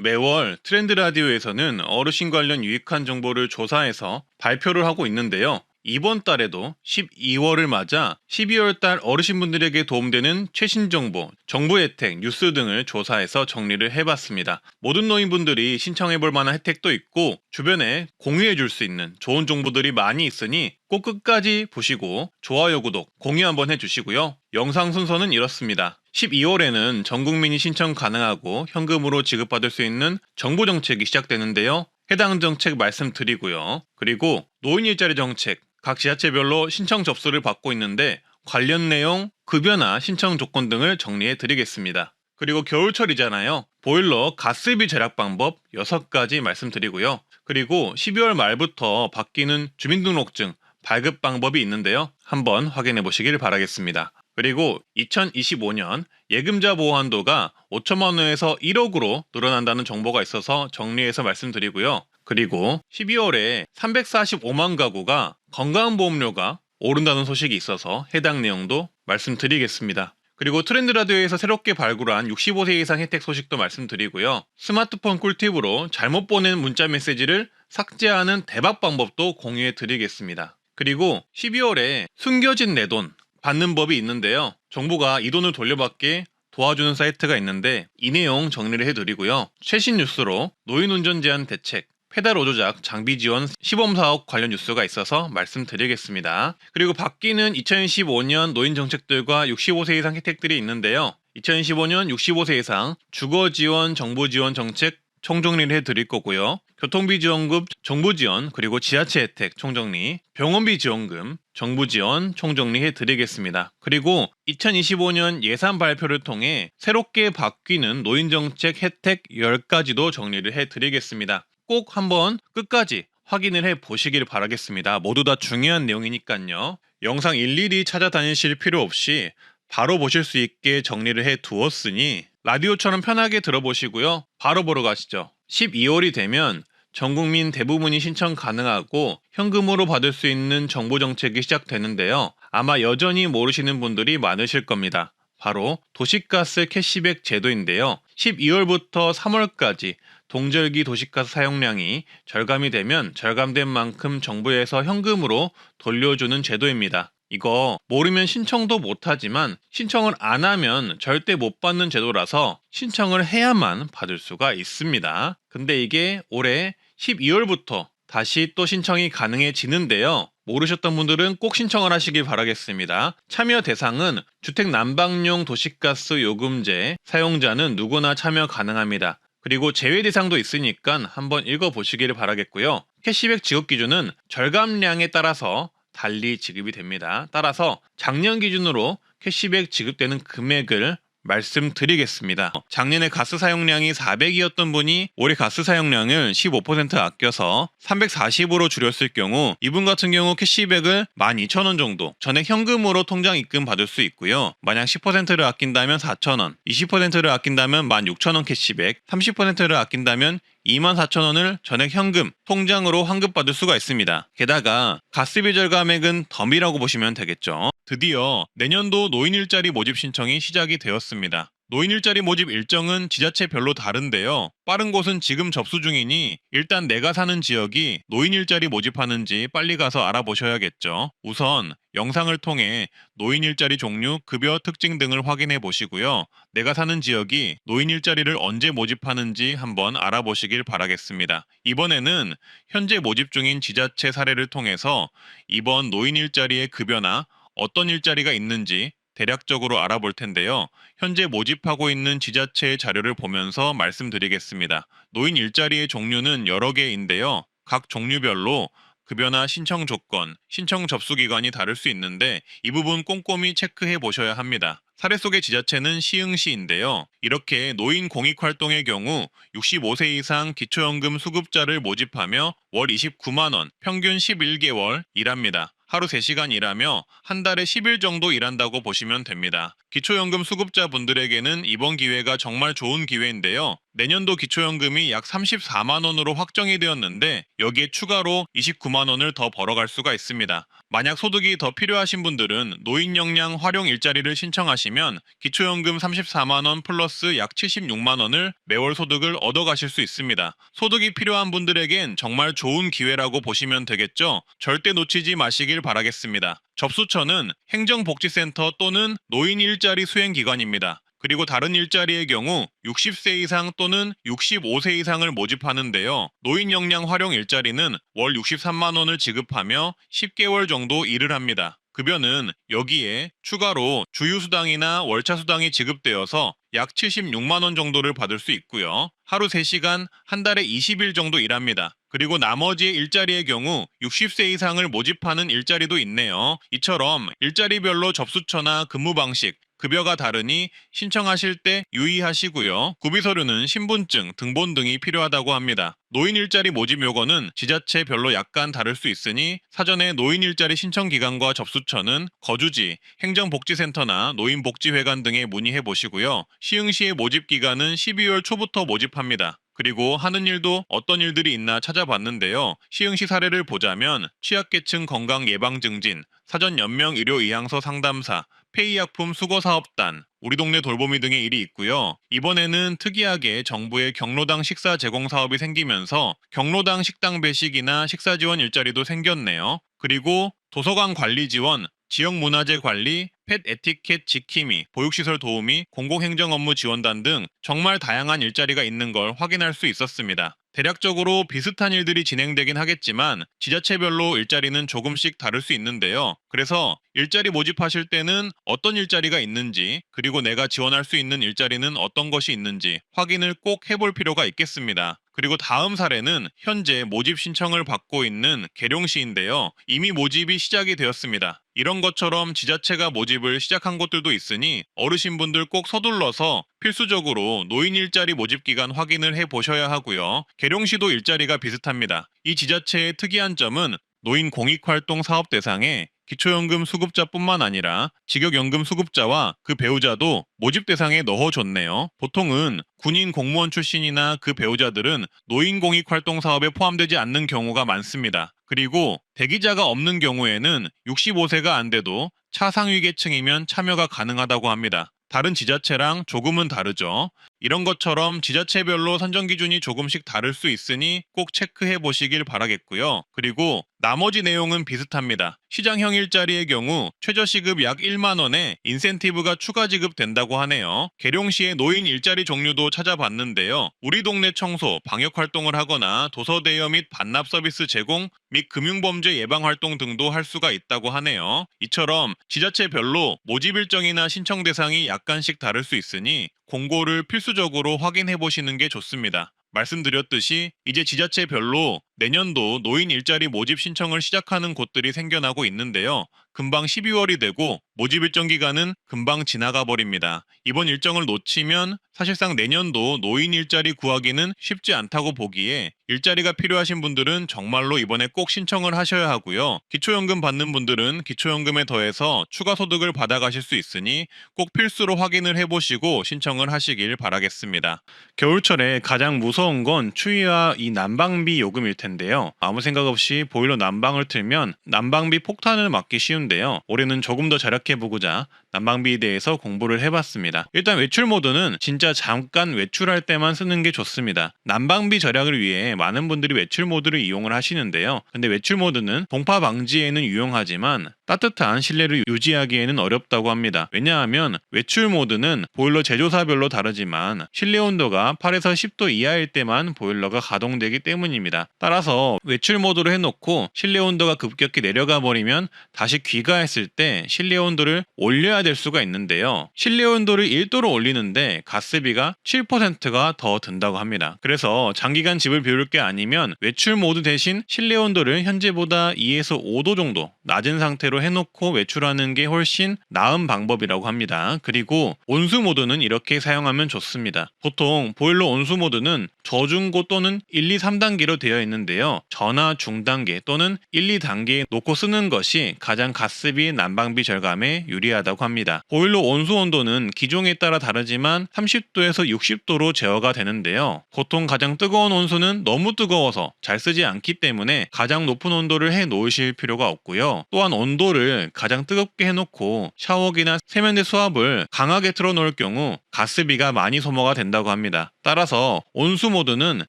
매월 트렌드 라디오에서는 어르신 관련 유익한 정보를 조사해서 발표를 하고 있는데요. 이번 달에도 12월을 맞아 12월 달 어르신분들에게 도움되는 최신 정보, 정부 혜택, 뉴스 등을 조사해서 정리를 해봤습니다. 모든 노인분들이 신청해볼 만한 혜택도 있고 주변에 공유해줄 수 있는 좋은 정보들이 많이 있으니 꼭 끝까지 보시고 좋아요, 구독, 공유 한번 해주시고요. 영상 순서는 이렇습니다. 12월에는 전 국민이 신청 가능하고 현금으로 지급받을 수 있는 정부 정책이 시작되는데요. 해당 정책 말씀드리고요. 그리고 노인 일자리 정책, 각 지자체별로 신청 접수를 받고 있는데 관련 내용, 급여나 신청 조건 등을 정리해 드리겠습니다. 그리고 겨울철이잖아요. 보일러 가스비 절약 방법 6가지 말씀드리고요. 그리고 12월 말부터 바뀌는 주민등록증 발급 방법이 있는데요. 한번 확인해 보시길 바라겠습니다. 그리고 2025년 예금자 보호 한도가 5천만 원에서 1억으로 늘어난다는 정보가 있어서 정리해서 말씀드리고요. 그리고 12월에 345만 가구가 건강보험료가 오른다는 소식이 있어서 해당 내용도 말씀드리겠습니다. 그리고 트렌드 라디오에서 새롭게 발굴한 65세 이상 혜택 소식도 말씀드리고요. 스마트폰 꿀팁으로 잘못 보낸 문자 메시지를 삭제하는 대박 방법도 공유해 드리겠습니다. 그리고 12월에 숨겨진 내 돈 받는 법이 있는데요. 정부가 이 돈을 돌려받게 도와주는 사이트가 있는데 이 내용 정리를 해드리고요. 최신 뉴스로 노인 운전 제한 대책, 페달 오조작 장비 지원 시범 사업 관련 뉴스가 있어서 말씀드리겠습니다. 그리고 바뀌는 2015년 노인 정책들과 65세 이상 혜택들이 있는데요. 2015년 65세 이상 주거 지원 정부 지원 정책 총정리를 해드릴 거고요. 교통비 지원금 정부 지원 그리고 지자체 혜택 총정리, 병원비 지원금 정부 지원 총정리 해드리겠습니다. 그리고 2025년 예산 발표를 통해 새롭게 바뀌는 노인정책 혜택 10가지도 정리를 해드리겠습니다. 꼭 한번 끝까지 확인을 해보시길 바라겠습니다. 모두 다 중요한 내용이니까요. 영상 일일이 찾아다니실 필요 없이 바로 보실 수 있게 정리를 해두었으니 라디오처럼 편하게 들어보시고요. 바로 보러 가시죠. 12월이 되면 전 국민 대부분이 신청 가능하고 현금으로 받을 수 있는 정부 정책이 시작되는데요. 아마 여전히 모르시는 분들이 많으실 겁니다. 바로 도시가스 캐시백 제도인데요. 12월부터 3월까지 동절기 도시가스 사용량이 절감이 되면 절감된 만큼 정부에서 현금으로 돌려주는 제도입니다. 이거 모르면 신청도 못하지만 신청을 안 하면 절대 못 받는 제도라서 신청을 해야만 받을 수가 있습니다. 근데 이게 올해 12월부터 다시 또 신청이 가능해지는데요. 모르셨던 분들은 꼭 신청을 하시길 바라겠습니다. 참여 대상은 주택 난방용 도시가스 요금제 사용자는 누구나 참여 가능합니다. 그리고 제외 대상도 있으니까 한번 읽어보시길 바라겠고요. 캐시백 지급 기준은 절감량에 따라서 달리 지급이 됩니다. 따라서 작년 기준으로 캐시백 지급되는 금액을 말씀드리겠습니다. 작년에 가스 사용량이 400이었던 분이 올해 가스 사용량을 15% 아껴서 340으로 줄였을 경우 이분 같은 경우 캐시백을 12,000원 정도 전액 현금으로 통장 입금 받을 수 있고요. 만약 10%를 아낀다면 4,000원, 20%를 아낀다면 16,000원 캐시백, 30%를 아낀다면 24,000원을 전액 현금, 통장으로 환급받을 수가 있습니다. 게다가 가스비 절감액은 덤이라고 보시면 되겠죠. 드디어 내년도 노인 일자리 모집 신청이 시작이 되었습니다. 노인 일자리 모집 일정은 지자체별로 다른데요. 빠른 곳은 지금 접수 중이니 일단 내가 사는 지역이 노인 일자리 모집하는지 빨리 가서 알아보셔야겠죠. 우선 영상을 통해 노인 일자리 종류, 급여 특징 등을 확인해 보시고요. 내가 사는 지역이 노인 일자리를 언제 모집하는지 한번 알아보시길 바라겠습니다. 이번에는 현재 모집 중인 지자체 사례를 통해서 이번 노인 일자리의 급여나 어떤 일자리가 있는지 대략적으로 알아볼 텐데요. 현재 모집하고 있는 지자체의 자료를 보면서 말씀드리겠습니다. 노인 일자리의 종류는 여러 개인데요. 각 종류별로 급여나 신청 조건, 신청 접수 기간이 다를 수 있는데 이 부분 꼼꼼히 체크해 보셔야 합니다. 사례 속의 지자체는 시흥시인데요. 이렇게 노인 공익활동의 경우 65세 이상 기초연금 수급자를 모집하며 월 29만 원, 평균 11개월 일합니다. 하루 3시간 일하며 한 달에 10일 정도 일한다고 보시면 됩니다. 기초연금 수급자분들에게는 이번 기회가 정말 좋은 기회인데요. 내년도 기초연금이 약 34만 원으로 확정이 되었는데 여기에 추가로 29만 원을 더 벌어갈 수가 있습니다. 만약 소득이 더 필요하신 분들은 노인 역량 활용 일자리를 신청하시면 가입하시면 기초연금 34만원 플러스 약 76만원을 매월 소득을 얻어가실 수 있습니다. 소득이 필요한 분들에겐 정말 좋은 기회라고 보시면 되겠죠. 절대 놓치지 마시길 바라겠습니다. 접수처는 행정복지센터 또는 노인 일자리 수행기관입니다. 그리고 다른 일자리의 경우 60세 이상 또는 65세 이상을 모집하는데요. 노인 역량 활용 일자리는 월 63만원을 지급하며 10개월 정도 일을 합니다. 급여는 여기에 추가로 주유수당이나 월차수당이 지급되어서 약 76만원 정도를 받을 수 있고요. 하루 3시간, 한 달에 20일 정도 일합니다. 그리고 나머지의 일자리의 경우 60세 이상을 모집하는 일자리도 있네요. 이처럼 일자리별로 접수처나 근무 방식, 급여가 다르니 신청하실 때 유의하시고요. 구비서류는 신분증, 등본 등이 필요하다고 합니다. 노인 일자리 모집 요건은 지자체별로 약간 다를 수 있으니 사전에 노인 일자리 신청 기간과 접수처는 거주지, 행정복지센터나 노인복지회관 등에 문의해 보시고요. 시흥시의 모집 기간은 12월 초부터 모집합니다. 그리고 하는 일도 어떤 일들이 있나 찾아봤는데요. 시흥시 사례를 보자면 취약계층 건강 예방 증진, 사전 연명 의료 의향서 상담사, 폐의약품 수거사업단, 우리 동네 돌보미 등의 일이 있고요. 이번에는 특이하게 정부의 경로당 식사 제공 사업이 생기면서 경로당 식당 배식이나 식사 지원 일자리도 생겼네요. 그리고 도서관 관리 지원, 지역문화재 관리, 펫 에티켓 지킴이, 보육시설 도우미, 공공행정 업무 지원단 등 정말 다양한 일자리가 있는 걸 확인할 수 있었습니다. 대략적으로 비슷한 일들이 진행되긴 하겠지만 지자체별로 일자리는 조금씩 다를 수 있는데요. 그래서 일자리 모집하실 때는 어떤 일자리가 있는지, 그리고 내가 지원할 수 있는 일자리는 어떤 것이 있는지 확인을 꼭 해볼 필요가 있겠습니다. 그리고 다음 사례는 현재 모집 신청을 받고 있는 계룡시인데요. 이미 모집이 시작이 되었습니다. 이런 것처럼 지자체가 모집을 시작한 곳들도 있으니 어르신분들 꼭 서둘러서 필수적으로 노인 일자리 모집 기간 확인을 해 보셔야 하고요. 계룡시도 일자리가 비슷합니다. 이 지자체의 특이한 점은 노인 공익활동 사업 대상에 기초연금 수급자뿐만 아니라 직역연금 수급자와 그 배우자도 모집 대상에 넣어줬네요. 보통은 군인 공무원 출신이나 그 배우자들은 노인 공익활동 사업에 포함되지 않는 경우가 많습니다. 그리고 대기자가 없는 경우에는 65세가 안 돼도 차상위 계층이면 참여가 가능하다고 합니다. 다른 지자체랑 조금은 다르죠. 이런 것처럼 지자체별로 선정 기준이 조금씩 다를 수 있으니 꼭 체크해 보시길 바라겠고요. 그리고 나머지 내용은 비슷합니다. 시장형 일자리의 경우 최저시급 약 1만 원에 인센티브가 추가 지급된다고 하네요. 계룡시의 노인 일자리 종류도 찾아봤는데요. 우리 동네 청소, 방역 활동을 하거나 도서 대여 및 반납 서비스 제공 및 금융범죄 예방 활동 등도 할 수가 있다고 하네요. 이처럼 지자체별로 모집 일정이나 신청 대상이 약간씩 다를 수 있으니 공고를 필수적으로 확인해 보시는 게 좋습니다. 말씀드렸듯이 이제 지자체별로 내년도 노인 일자리 모집 신청을 시작하는 곳들이 생겨나고 있는데요. 금방 12월이 되고 모집 일정 기간은 금방 지나가 버립니다. 이번 일정을 놓치면 사실상 내년도 노인 일자리 구하기는 쉽지 않다고 보기에 일자리가 필요하신 분들은 정말로 이번에 꼭 신청을 하셔야 하고요. 기초연금 받는 분들은 기초연금에 더해서 추가 소득을 받아가실 수 있으니 꼭 필수로 확인을 해보시고 신청을 하시길 바라겠습니다. 겨울철에 가장 무서운 건 추위와 이 난방비 요금일 텐데요. 아무 생각 없이 보일러 난방을 틀면 난방비 폭탄을 맞기 쉬운데요. 올해는 조금 더 절약해보고자 난방비에 대해서 공부를 해봤습니다. 일단 외출 모드는 진짜 잠깐 외출할 때만 쓰는 게 좋습니다. 난방비 절약을 위해 많은 분들이 외출 모드를 이용을 하시는데요. 근데 외출 모드는 동파 방지에는 유용하지만 따뜻한 실내를 유지하기에는 어렵다고 합니다. 왜냐하면 외출 모드는 보일러 제조사별로 다르지만 실내 온도가 8에서 10도 이하일 때만 보일러가 가동되기 때문입니다. 따라서 외출 모드로 해놓고 실내 온도가 급격히 내려가 버리면 다시 귀가했을 때 실내 온도를 올려야 될 수가 있는데요. 실내 온도를 1도로 올리는데 가스비가 7%가 더 든다고 합니다. 그래서 장기간 집을 비울 게 아니면 외출 모드 대신 실내 온도를 현재보다 2에서 5도 정도 낮은 상태로 해놓고 외출하는 게 훨씬 나은 방법이라고 합니다. 그리고 온수 모드는 이렇게 사용하면 좋습니다. 보통 보일러 온수 모드는 저중고 또는 1, 2, 3단계로 되어 있는데요. 저나 중단계 또는 1, 2단계에 놓고 쓰는 것이 가장 가스비, 난방비 절감에 유리하다고 합니다. 보일러 온수 온도는 기종에 따라 다르지만 30도에서 60도로 제어가 되는데요. 보통 가장 뜨거운 온수는 너무 뜨거워서 잘 쓰지 않기 때문에 가장 높은 온도를 해 놓으실 필요가 없고요. 또한 온도를 가장 뜨겁게 해놓고 샤워기나 세면대 수압을 강하게 틀어놓을 경우 가스비가 많이 소모가 된다고 합니다. 따라서 온수 모드는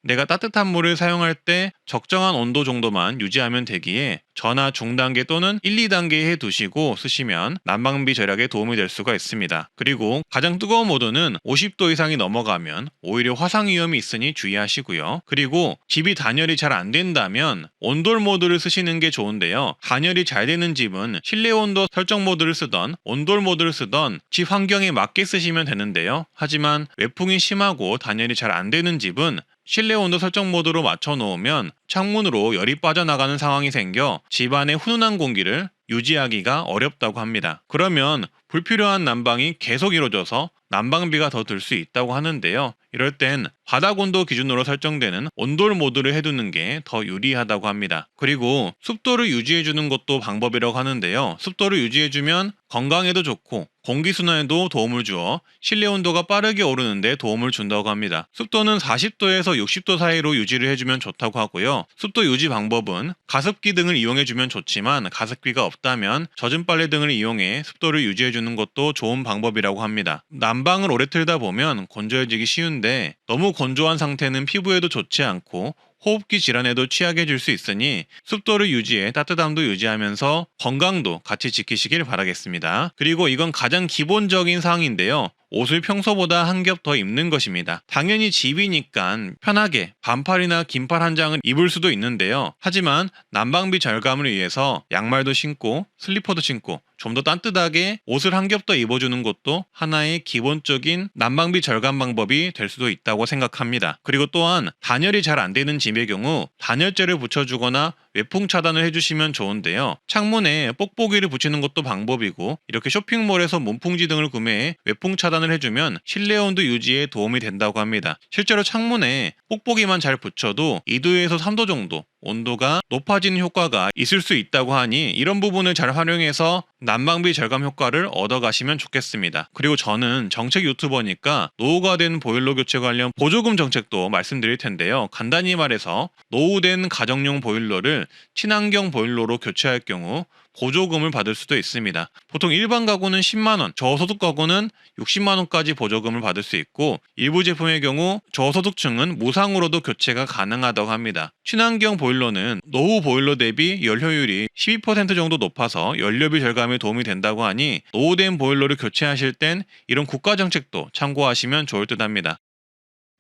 내가 따뜻한 물을 사용할 때 적정한 온도 정도만 유지하면 되기에 저나 중단계 또는 1, 2단계에 해두시고 쓰시면 난방비 절약에 도움이 될 수가 있습니다. 그리고 가장 뜨거운 모드는 50도 이상이 넘어가면 오히려 화상 위험이 있으니 주의하시고요. 그리고 집이 단열이 잘 안 된다면 온돌 모드를 쓰시는 게 좋은데요. 단열이 잘 되는 집은 실내 온도 설정 모드를 쓰던 온돌 모드를 쓰던 집 환경에 맞게 쓰시면 되는데요. 하지만 외풍이 심하고 단열이 잘 안 되는 집은 실내 온도 설정 모드로 맞춰 놓으면 창문으로 열이 빠져나가는 상황이 생겨 집안의 훈훈한 공기를 유지하기가 어렵다고 합니다. 그러면 불필요한 난방이 계속 이루어져서 난방비가 더 들 수 있다고 하는데요. 이럴 땐 바닥 온도 기준으로 설정되는 온돌 모드를 해두는 게 더 유리하다고 합니다. 그리고 습도를 유지해주는 것도 방법이라고 하는데요. 습도를 유지해주면 건강에도 좋고 공기순환에도 도움을 주어 실내 온도가 빠르게 오르는데 도움을 준다고 합니다. 습도는 40도에서 60도 사이로 유지를 해주면 좋다고 하고요. 습도 유지 방법은 가습기 등을 이용해주면 좋지만 가습기가 없다면 젖은 빨래 등을 이용해 습도를 유지해주는 것도 좋은 방법이라고 합니다. 난방을 오래 틀다 보면 건조해지기 쉬운데 너무 건조한 상태는 피부에도 좋지 않고 호흡기 질환에도 취하게 해줄 수 있으니 습도를 유지해 따뜻함도 유지하면서 건강도 같이 지키시길 바라겠습니다. 그리고 이건 가장 기본적인 사항인데요. 옷을 평소보다 한 겹 더 입는 것입니다. 당연히 집이니까 편하게 반팔이나 긴팔 한 장을 입을 수도 있는데요. 하지만 난방비 절감을 위해서 양말도 신고 슬리퍼도 신고 좀 더 따뜻하게 옷을 한 겹 더 입어주는 것도 하나의 기본적인 난방비 절감 방법이 될 수도 있다고 생각합니다. 그리고 또한 단열이 잘 안 되는 집의 경우 단열재를 붙여주거나 외풍 차단을 해주시면 좋은데요. 창문에 뽁뽁이를 붙이는 것도 방법이고 이렇게 쇼핑몰에서 문풍지 등을 구매해 외풍 차단을 해주면 실내 온도 유지에 도움이 된다고 합니다. 실제로 창문에 뽁뽁이만 잘 붙여도 2도에서 3도 정도 온도가 높아지는 효과가 있을 수 있다고 하니 이런 부분을 잘 활용해서 난방비 절감 효과를 얻어가시면 좋겠습니다. 그리고 저는 정책 유튜버니까 노후가 된 보일러 교체 관련 보조금 정책도 말씀드릴 텐데요. 간단히 말해서 노후된 가정용 보일러를 친환경 보일러로 교체할 경우 보조금을 받을 수도 있습니다. 보통 일반 가구는 10만원, 저소득 가구는 60만원까지 보조금을 받을 수 있고 일부 제품의 경우 저소득층은 무상으로도 교체가 가능하다고 합니다. 친환경 보일러는 노후 보일러 대비 연료율이 12% 정도 높아서 연료비 절감에 도움이 된다고 하니 노후된 보일러를 교체하실 땐 이런 국가정책도 참고하시면 좋을 듯 합니다.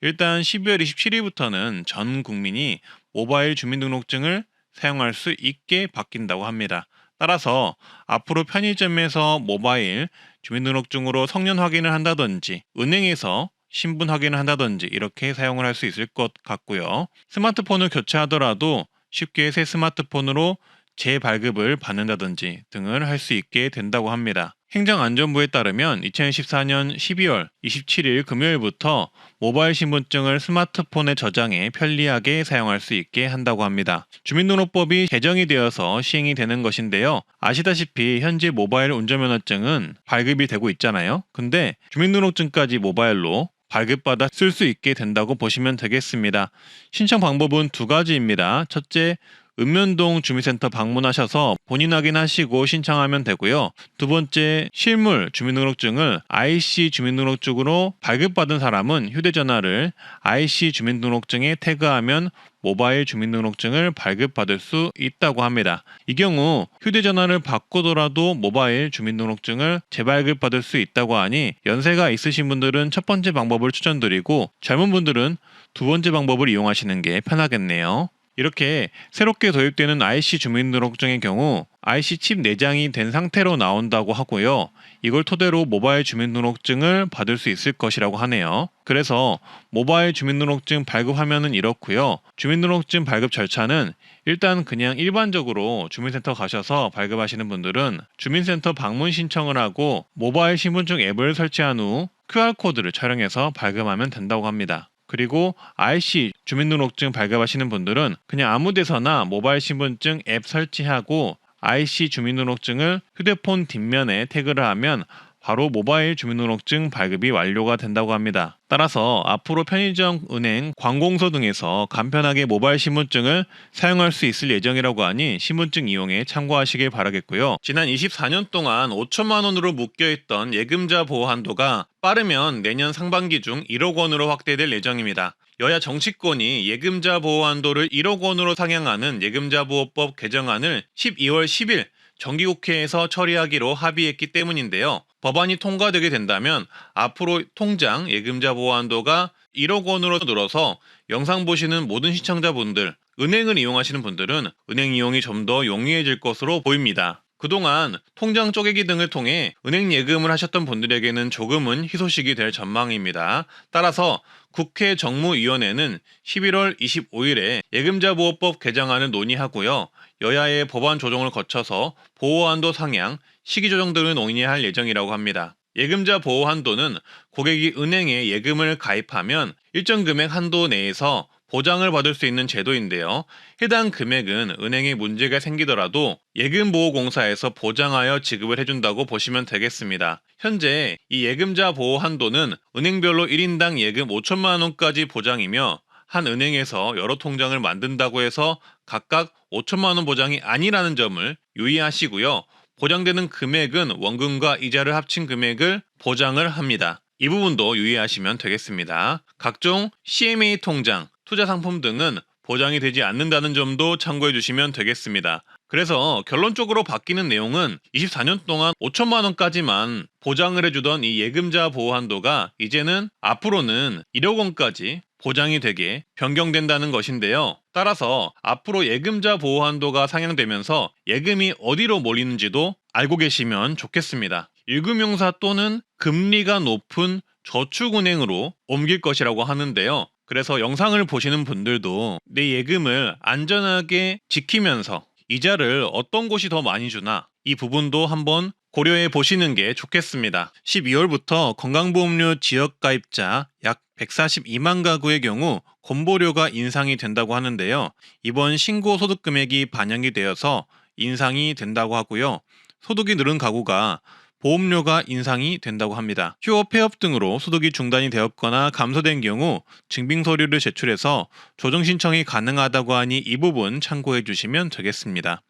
일단 12월 27일부터는 전 국민이 모바일 주민등록증을 사용할 수 있게 바뀐다고 합니다. 따라서 앞으로 편의점에서 모바일 주민등록증으로 성년 확인을 한다든지 은행에서 신분 확인을 한다든지 이렇게 사용을 할 수 있을 것 같고요. 스마트폰을 교체하더라도 쉽게 새 스마트폰으로 재발급을 받는다든지 등을 할 수 있게 된다고 합니다. 행정안전부에 따르면 2014년 12월 27일 금요일부터 모바일 신분증을 스마트폰에 저장해 편리하게 사용할 수 있게 한다고 합니다. 주민등록법이 개정이 되어서 시행이 되는 것인데요. 아시다시피 현재 모바일 운전면허증은 발급이 되고 있잖아요. 근데 주민등록증까지 모바일로 발급받아 쓸 수 있게 된다고 보시면 되겠습니다. 신청 방법은 두 가지입니다. 첫째, 읍면동 주민센터 방문하셔서 본인 확인하시고 신청하면 되고요. 두 번째, 실물 주민등록증을 IC 주민등록증으로 발급받은 사람은 휴대전화를 IC 주민등록증에 태그하면 모바일 주민등록증을 발급받을 수 있다고 합니다. 이 경우 휴대전화를 바꾸더라도 모바일 주민등록증을 재발급받을 수 있다고 하니 연세가 있으신 분들은 첫 번째 방법을 추천드리고 젊은 분들은 두 번째 방법을 이용하시는 게 편하겠네요. 이렇게 새롭게 도입되는 IC 주민등록증의 경우 IC 칩 내장이 된 상태로 나온다고 하고요. 이걸 토대로 모바일 주민등록증을 받을 수 있을 것이라고 하네요. 그래서 모바일 주민등록증 발급 화면은 이렇고요. 주민등록증 발급 절차는 일단 그냥 일반적으로 주민센터 가셔서 발급하시는 분들은 주민센터 방문 신청을 하고 모바일 신분증 앱을 설치한 후 QR코드를 촬영해서 발급하면 된다고 합니다. 그리고 IC 주민등록증 발급하시는 분들은 그냥 아무 데서나 모바일 신분증 앱 설치하고 IC 주민등록증을 휴대폰 뒷면에 태그를 하면 바로 모바일 주민등록증 발급이 완료가 된다고 합니다. 따라서 앞으로 편의점, 은행, 관공서 등에서 간편하게 모바일 신분증을 사용할 수 있을 예정이라고 하니 신분증 이용에 참고하시길 바라겠고요. 지난 24년 동안 5천만 원으로 묶여있던 예금자 보호 한도가 빠르면 내년 상반기 중 1억 원으로 확대될 예정입니다. 여야 정치권이 예금자 보호 한도를 1억 원으로 상향하는 예금자 보호법 개정안을 12월 10일 정기국회에서 처리하기로 합의했기 때문인데요. 법안이 통과되게 된다면 앞으로 통장 예금자 보호 한도가 1억 원으로 늘어서 영상 보시는 모든 시청자분들, 은행을 이용하시는 분들은 은행 이용이 좀 더 용이해질 것으로 보입니다. 그동안 통장 쪼개기 등을 통해 은행 예금을 하셨던 분들에게는 조금은 희소식이 될 전망입니다. 따라서 국회 정무위원회는 11월 25일에 예금자 보호법 개정안을 논의하고요. 여야의 법안 조정을 거쳐서 보호한도 상향, 시기 조정 등을 논의할 예정이라고 합니다. 예금자 보호 한도는 고객이 은행에 예금을 가입하면 일정 금액 한도 내에서 보장을 받을 수 있는 제도인데요. 해당 금액은 은행에 문제가 생기더라도 예금보호공사에서 보장하여 지급을 해준다고 보시면 되겠습니다. 현재 이 예금자 보호 한도는 은행별로 1인당 예금 5천만 원까지 보장이며 한 은행에서 여러 통장을 만든다고 해서 각각 5천만 원 보장이 아니라는 점을 유의하시고요. 보장되는 금액은 원금과 이자를 합친 금액을 보장을 합니다. 이 부분도 유의하시면 되겠습니다. 각종 CMA 통장, 투자 상품 등은 보장이 되지 않는다는 점도 참고해 주시면 되겠습니다. 그래서 결론적으로 바뀌는 내용은 24년 동안 5천만 원까지만 보장을 해주던 이 예금자 보호 한도가 이제는 앞으로는 1억 원까지 보장이 되게 변경된다는 것인데요. 따라서 앞으로 예금자 보호 한도가 상향되면서 예금이 어디로 몰리는지도 알고 계시면 좋겠습니다. 1금융사 또는 금리가 높은 저축은행으로 옮길 것이라고 하는데요. 그래서 영상을 보시는 분들도 내 예금을 안전하게 지키면서 이자를 어떤 곳이 더 많이 주나 이 부분도 한번 고려해 보시는 게 좋겠습니다. 12월부터 건강보험료 지역가입자 약 142만 가구의 경우 건보료가 인상이 된다고 하는데요. 이번 신고 소득 금액이 반영이 되어서 인상이 된다고 하고요. 소득이 늘은 가구가 보험료가 인상이 된다고 합니다. 휴업, 폐업 등으로 소득이 중단이 되었거나 감소된 경우 증빙 서류를 제출해서 조정 신청이 가능하다고 하니 이 부분 참고해 주시면 되겠습니다.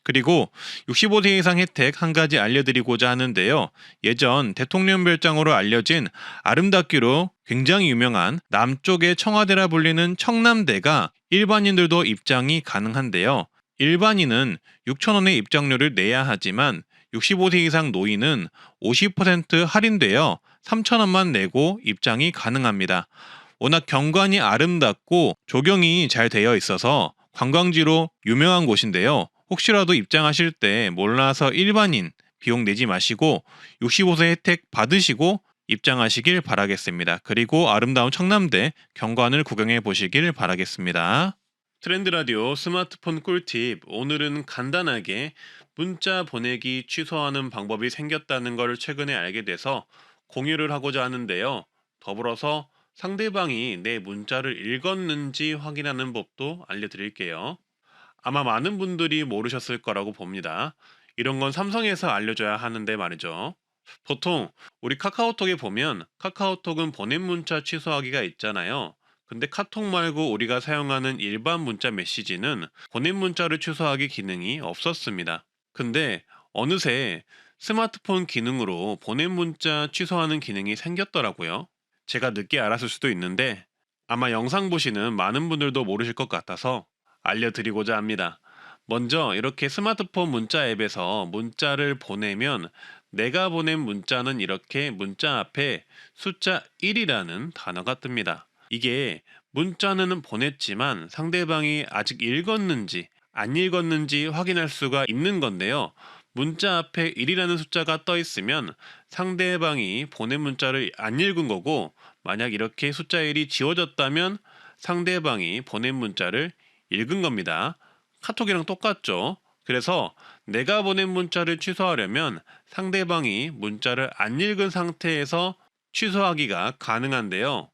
그리고 65세 이상 혜택 한 가지 알려드리고자 하는데요. 예전 대통령별장으로 알려진 아름답기로 굉장히 유명한 남쪽의 청와대라 불리는 청남대가 일반인들도 입장이 가능한데요. 일반인은 6,000원의 입장료를 내야 하지만 65세 이상 노인은 50% 할인되어 3,000원만 내고 입장이 가능합니다. 워낙 경관이 아름답고 조경이 잘 되어 있어서 관광지로 유명한 곳인데요. 혹시라도 입장하실 때 몰라서 일반인 비용 내지 마시고 65세 혜택 받으시고 입장하시길 바라겠습니다. 그리고 아름다운 청남대 경관을 구경해 보시길 바라겠습니다. 트렌드 라디오 스마트폰 꿀팁. 오늘은 간단하게 문자 보내기 취소하는 방법이 생겼다는 걸 최근에 알게 돼서 공유를 하고자 하는데요. 더불어서 상대방이 내 문자를 읽었는지 확인하는 법도 알려드릴게요. 아마 많은 분들이 모르셨을 거라고 봅니다. 이런 건 삼성에서 알려줘야 하는데 말이죠. 보통 우리 카카오톡에 보면 카카오톡은 보낸 문자 취소하기가 있잖아요. 근데 카톡 말고 우리가 사용하는 일반 문자 메시지는 보낸 문자를 취소하기 기능이 없었습니다. 근데 어느새 스마트폰 기능으로 보낸 문자 취소하는 기능이 생겼더라고요. 제가 늦게 알았을 수도 있는데 아마 영상 보시는 많은 분들도 모르실 것 같아서 알려드리고자 합니다. 먼저 이렇게 스마트폰 문자 앱에서 문자를 보내면 내가 보낸 문자는 이렇게 문자 앞에 숫자 1이라는 단어가 뜹니다. 이게 문자는 보냈지만 상대방이 아직 읽었는지 안 읽었는지 확인할 수가 있는 건데요. 문자 앞에 1이라는 숫자가 떠 있으면 상대방이 보낸 문자를 안 읽은 거고, 만약 이렇게 숫자 1이 지워졌다면 상대방이 보낸 문자를 읽은 겁니다. 카톡이랑 똑같죠. 그래서 내가 보낸 문자를 취소하려면 상대방이 문자를 안 읽은 상태에서 취소하기가 가능한데요.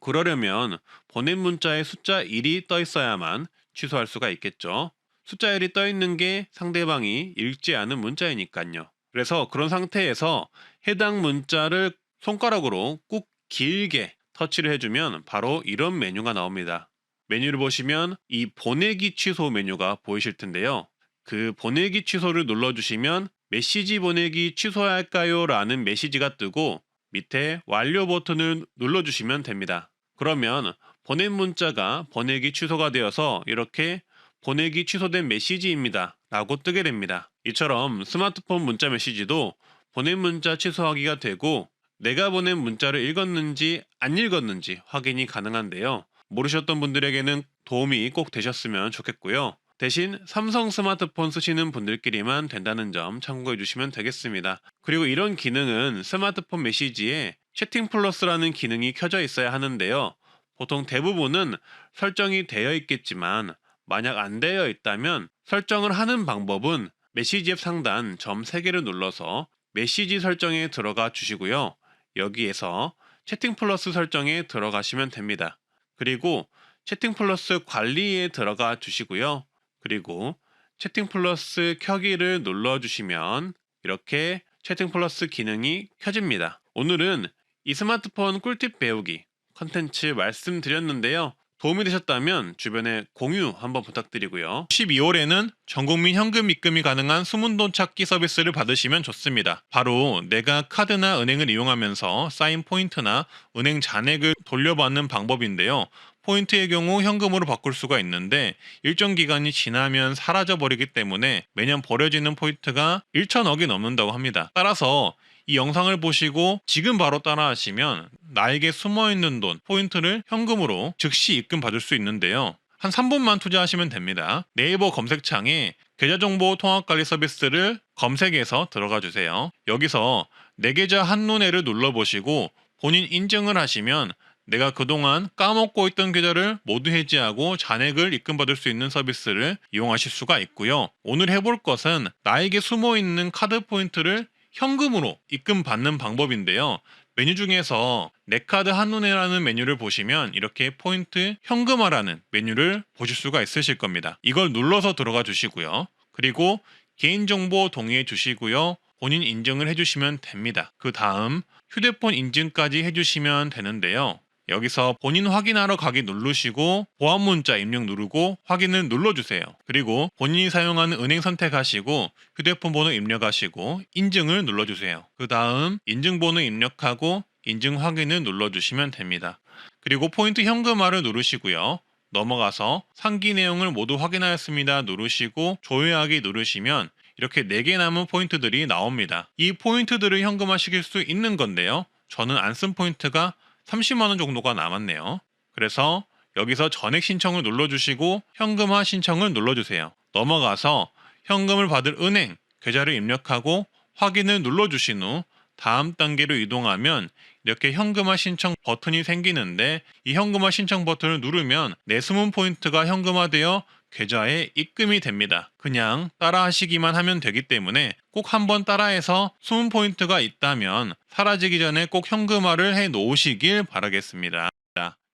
그러려면 보낸 문자에 숫자 1이 떠 있어야만 취소할 수가 있겠죠. 숫자 1이 떠 있는 게 상대방이 읽지 않은 문자이니까요. 그래서 그런 상태에서 해당 문자를 손가락으로 꾹 길게 터치를 해주면 바로 이런 메뉴가 나옵니다. 메뉴를 보시면 이 보내기 취소 메뉴가 보이실 텐데요. 그 보내기 취소를 눌러주시면 메시지 보내기 취소할까요? 라는 메시지가 뜨고 밑에 완료 버튼을 눌러주시면 됩니다. 그러면 보낸 문자가 보내기 취소가 되어서 이렇게 보내기 취소된 메시지입니다 라고 뜨게 됩니다. 이처럼 스마트폰 문자 메시지도 보낸 문자 취소하기가 되고 내가 보낸 문자를 읽었는지 안 읽었는지 확인이 가능한데요. 모르셨던 분들에게는 도움이 꼭 되셨으면 좋겠고요. 대신 삼성 스마트폰 쓰시는 분들끼리만 된다는 점 참고해 주시면 되겠습니다. 그리고 이런 기능은 스마트폰 메시지에 채팅 플러스라는 기능이 켜져 있어야 하는데요. 보통 대부분은 설정이 되어 있겠지만 만약 안 되어 있다면 설정을 하는 방법은 메시지 앱 상단 점 3개를 눌러서 메시지 설정에 들어가 주시고요. 여기에서 채팅 플러스 설정에 들어가시면 됩니다. 그리고 채팅 플러스 관리에 들어가 주시고요. 그리고 채팅 플러스 켜기를 눌러주시면 이렇게 채팅 플러스 기능이 켜집니다. 오늘은 이 스마트폰 꿀팁 배우기 컨텐츠 말씀드렸는데요. 도움이 되셨다면 주변에 공유 한번 부탁드리고요. 12월에는 전국민 현금 입금이 가능한 숨은 돈 찾기 서비스를 받으시면 좋습니다. 바로 내가 카드나 은행을 이용하면서 쌓인 포인트나 은행 잔액을 돌려받는 방법인데요. 포인트의 경우 현금으로 바꿀 수가 있는데 일정 기간이 지나면 사라져버리기 때문에 매년 버려지는 포인트가 1천억이 넘는다고 합니다. 따라서 이 영상을 보시고 지금 바로 따라하시면 나에게 숨어있는 돈, 포인트를 현금으로 즉시 입금 받을 수 있는데요. 한 3분만 투자하시면 됩니다. 네이버 검색창에 계좌정보 통합관리 서비스를 검색해서 들어가 주세요. 여기서 내 계좌 한눈에를 눌러보시고 본인 인증을 하시면 내가 그동안 까먹고 있던 계좌를 모두 해지하고 잔액을 입금받을 수 있는 서비스를 이용하실 수가 있고요. 오늘 해볼 것은 나에게 숨어있는 카드 포인트를 현금으로 입금받는 방법인데요. 메뉴 중에서 내 카드 한눈에라는 메뉴를 보시면 이렇게 포인트 현금화라는 메뉴를 보실 수가 있으실 겁니다. 이걸 눌러서 들어가 주시고요. 그리고 개인정보 동의해 주시고요. 본인 인증을 해주시면 됩니다. 그 다음 휴대폰 인증까지 해주시면 되는데요. 여기서 본인 확인하러 가기 누르시고 보안 문자 입력 누르고 확인을 눌러주세요. 그리고 본인이 사용하는 은행 선택하시고 휴대폰 번호 입력하시고 인증을 눌러주세요. 그 다음 인증번호 입력하고 인증 확인을 눌러주시면 됩니다. 그리고 포인트 현금화를 누르시고요. 넘어가서 상기 내용을 모두 확인하였습니다 누르시고 조회하기 누르시면 이렇게 4개 남은 포인트들이 나옵니다. 이 포인트들을 현금화시킬 수 있는 건데요. 저는 안 쓴 포인트가 30만원 정도가 남았네요. 그래서 여기서 전액 신청을 눌러주시고 현금화 신청을 눌러주세요. 넘어가서 현금을 받을 은행, 계좌를 입력하고 확인을 눌러주신 후 다음 단계로 이동하면 이렇게 현금화 신청 버튼이 생기는데 이 현금화 신청 버튼을 누르면 내 숨은 포인트가 현금화되어 계좌에 입금이 됩니다. 그냥 따라 하시기만 하면 되기 때문에 꼭 한번 따라해서 숨은 포인트가 있다면 사라지기 전에 꼭 현금화를 해 놓으시길 바라겠습니다.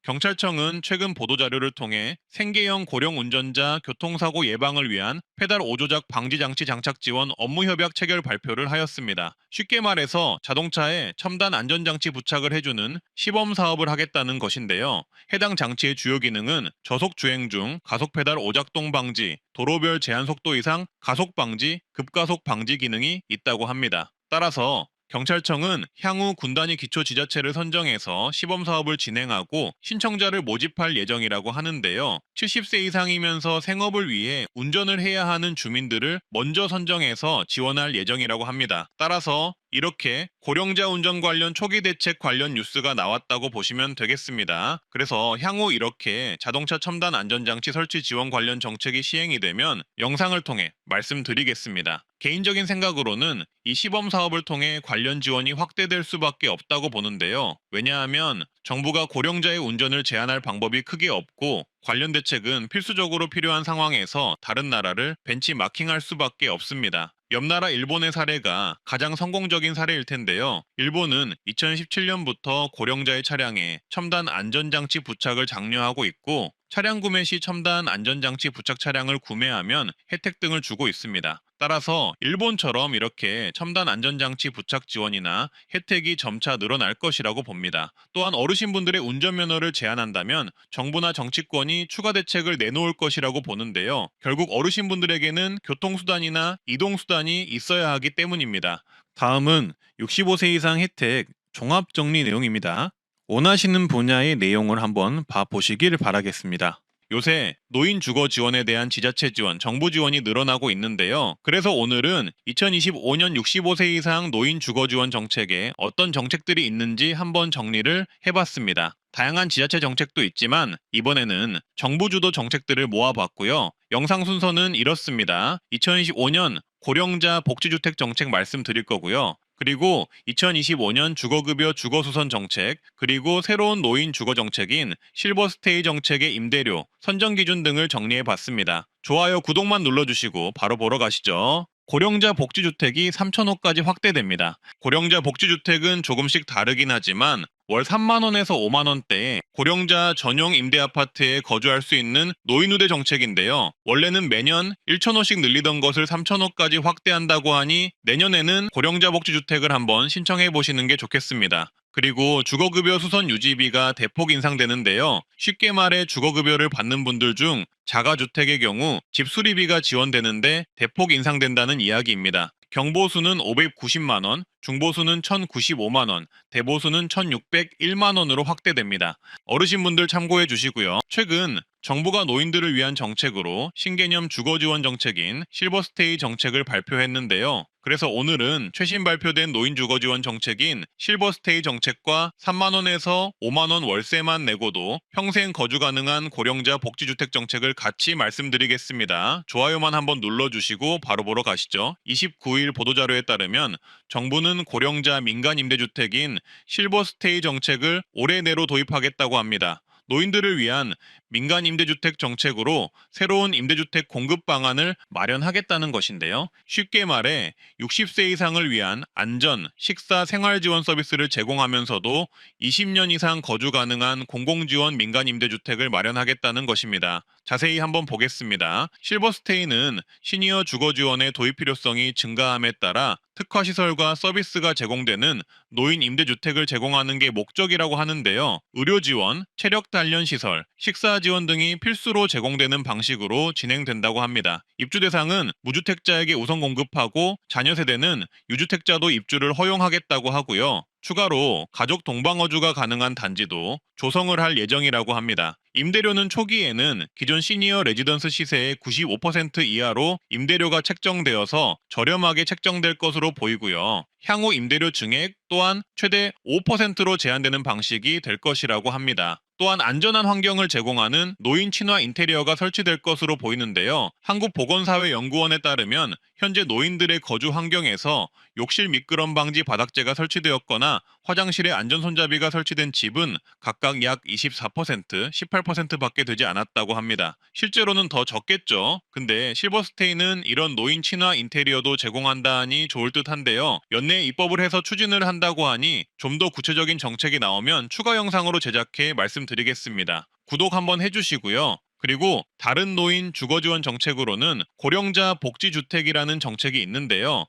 경찰청은 최근 보도자료를 통해 생계형 고령 운전자 교통사고 예방을 위한 페달 5조작 방지장치 장착 지원 업무협약 체결 발표를 하였습니다. 쉽게 말해서 자동차에 첨단 안전장치 부착을 해주는 시범사업을 하겠다는 것인데요. 해당 장치의 주요 기능은 저속 주행 중 가속 페달 오작동 방지, 도로별 제한 속도 이상 가속 방지, 급가속 방지 기능이 있다고 합니다. 따라서 경찰청은 향후 군단위 기초지자체를 선정해서 시범사업을 진행하고 신청자를 모집할 예정이라고 하는데요. 70세 이상이면서 생업을 위해 운전을 해야 하는 주민들을 먼저 선정해서 지원할 예정이라고 합니다. 따라서 이렇게 고령자 운전 관련 초기 대책 관련 뉴스가 나왔다고 보시면 되겠습니다. 그래서 향후 이렇게 자동차 첨단 안전장치 설치 지원 관련 정책이 시행이 되면 영상을 통해 말씀드리겠습니다. 개인적인 생각으로는 이 시범 사업을 통해 관련 지원이 확대될 수밖에 없다고 보는데요. 왜냐하면 정부가 고령자의 운전을 제한할 방법이 크게 없고 관련 대책은 필수적으로 필요한 상황에서 다른 나라를 벤치마킹할 수밖에 없습니다. 옆 나라 일본의 사례가 가장 성공적인 사례일 텐데요. 일본은 2017년부터 고령자의 차량에 첨단 안전장치 부착을 장려하고 있고, 차량 구매 시 첨단 안전장치 부착 차량을 구매하면 혜택 등을 주고 있습니다. 따라서 일본처럼 이렇게 첨단 안전장치 부착 지원이나 혜택이 점차 늘어날 것이라고 봅니다. 또한 어르신분들의 운전면허를 제한한다면 정부나 정치권이 추가 대책을 내놓을 것이라고 보는데요. 결국 어르신분들에게는 교통수단이나 이동수단이 있어야 하기 때문입니다. 다음은 65세 이상 혜택 종합정리 내용입니다. 원하시는 분야의 내용을 한번 봐보시길 바라겠습니다. 요새 노인 주거 지원에 대한 지자체 지원, 정부 지원이 늘어나고 있는데요. 그래서 오늘은 2025년 65세 이상 노인 주거 지원 정책에 어떤 정책들이 있는지 한번 정리를 해봤습니다. 다양한 지자체 정책도 있지만 이번에는 정부 주도 정책들을 모아봤고요. 영상 순서는 이렇습니다. 2025년 고령자 복지주택 정책 말씀드릴 거고요. 그리고 2025년 주거급여 주거수선 정책, 그리고 새로운 노인 주거 정책인 실버스테이 정책의 임대료, 선정기준 등을 정리해봤습니다. 좋아요, 구독만 눌러주시고 바로 보러 가시죠. 고령자 복지주택이 3,000호까지 확대됩니다. 고령자 복지주택은 조금씩 다르긴 하지만 월 3만원에서 5만원대에 고령자 전용 임대아파트에 거주할 수 있는 노인우대 정책인데요. 원래는 매년 1,000호씩 늘리던 것을 3,000호까지 확대한다고 하니 내년에는 고령자 복지주택을 한번 신청해 보시는 게 좋겠습니다. 그리고 주거급여 수선 유지비가 대폭 인상되는데요. 쉽게 말해 주거급여를 받는 분들 중 자가주택의 경우 집 수리비가 지원되는데 대폭 인상된다는 이야기입니다. 경보수는 590만원, 중보수는 1,095만원, 대보수는 1,601만원으로 확대됩니다. 어르신분들 참고해 주시고요. 최근 정부가 노인들을 위한 정책으로 신개념 주거지원 정책인 실버스테이 정책을 발표했는데요. 그래서 오늘은 최신 발표된 노인 주거지원 정책인 실버스테이 정책과 3만원에서 5만원 월세만 내고도 평생 거주 가능한 고령자 복지주택 정책을 같이 말씀드리겠습니다. 좋아요만 한번 눌러주시고 바로 보러 가시죠. 29일 보도자료에 따르면 정부는 고령자 민간 임대주택인 실버스테이 정책을 올해 내로 도입하겠다고 합니다. 노인들을 위한 민간 임대주택 정책으로 새로운 임대주택 공급 방안을 마련하겠다는 것인데요. 쉽게 말해 60세 이상을 위한 안전, 식사, 생활 지원 서비스를 제공하면서도 20년 이상 거주 가능한 공공지원 민간 임대주택을 마련하겠다는 것입니다. 자세히 한번 보겠습니다. 실버스테이는 시니어 주거 지원의 도입 필요성이 증가함에 따라 특화시설과 서비스가 제공되는 노인 임대주택을 제공하는 게 목적이라고 하는데요. 의료 지원, 체력 단련 시설, 식사 지원 등이 필수로 제공되는 방식으로 진행된다고 합니다. 입주 대상은 무주택자에게 우선 공급하고 자녀 세대는 유주택자도 입주를 허용하겠다고 하고요. 추가로 가족 동방어주가 가능한 단지도 조성을 할 예정이라고 합니다. 임대료는 초기에는 기존 시니어 레지던스 시세의 95% 이하로 임대료가 책정되어서 저렴하게 책정될 것으로 보이고요. 향후 임대료 증액 또한 최대 5%로 제한되는 방식이 될 것이라고 합니다. 또한 안전한 환경을 제공하는 노인 친화 인테리어가 설치될 것으로 보이는데요. 한국보건사회연구원에 따르면 현재 노인들의 거주 환경에서 욕실 미끄럼 방지 바닥재가 설치되었거나 화장실에 안전손잡이가 설치된 집은 각각 약 24%, 18%밖에 되지 않았다고 합니다. 실제로는 더 적겠죠. 근데 실버스테이는 이런 노인 친화 인테리어도 제공한다 하니 좋을 듯 한데요. 연내에 입법을 해서 추진을 한다고 하니 좀 더 구체적인 정책이 나오면 추가 영상으로 제작해 말씀드리겠습니다. 구독 한번 해주시고요. 그리고 다른 노인 주거지원 정책으로는 고령자 복지주택이라는 정책이 있는데요.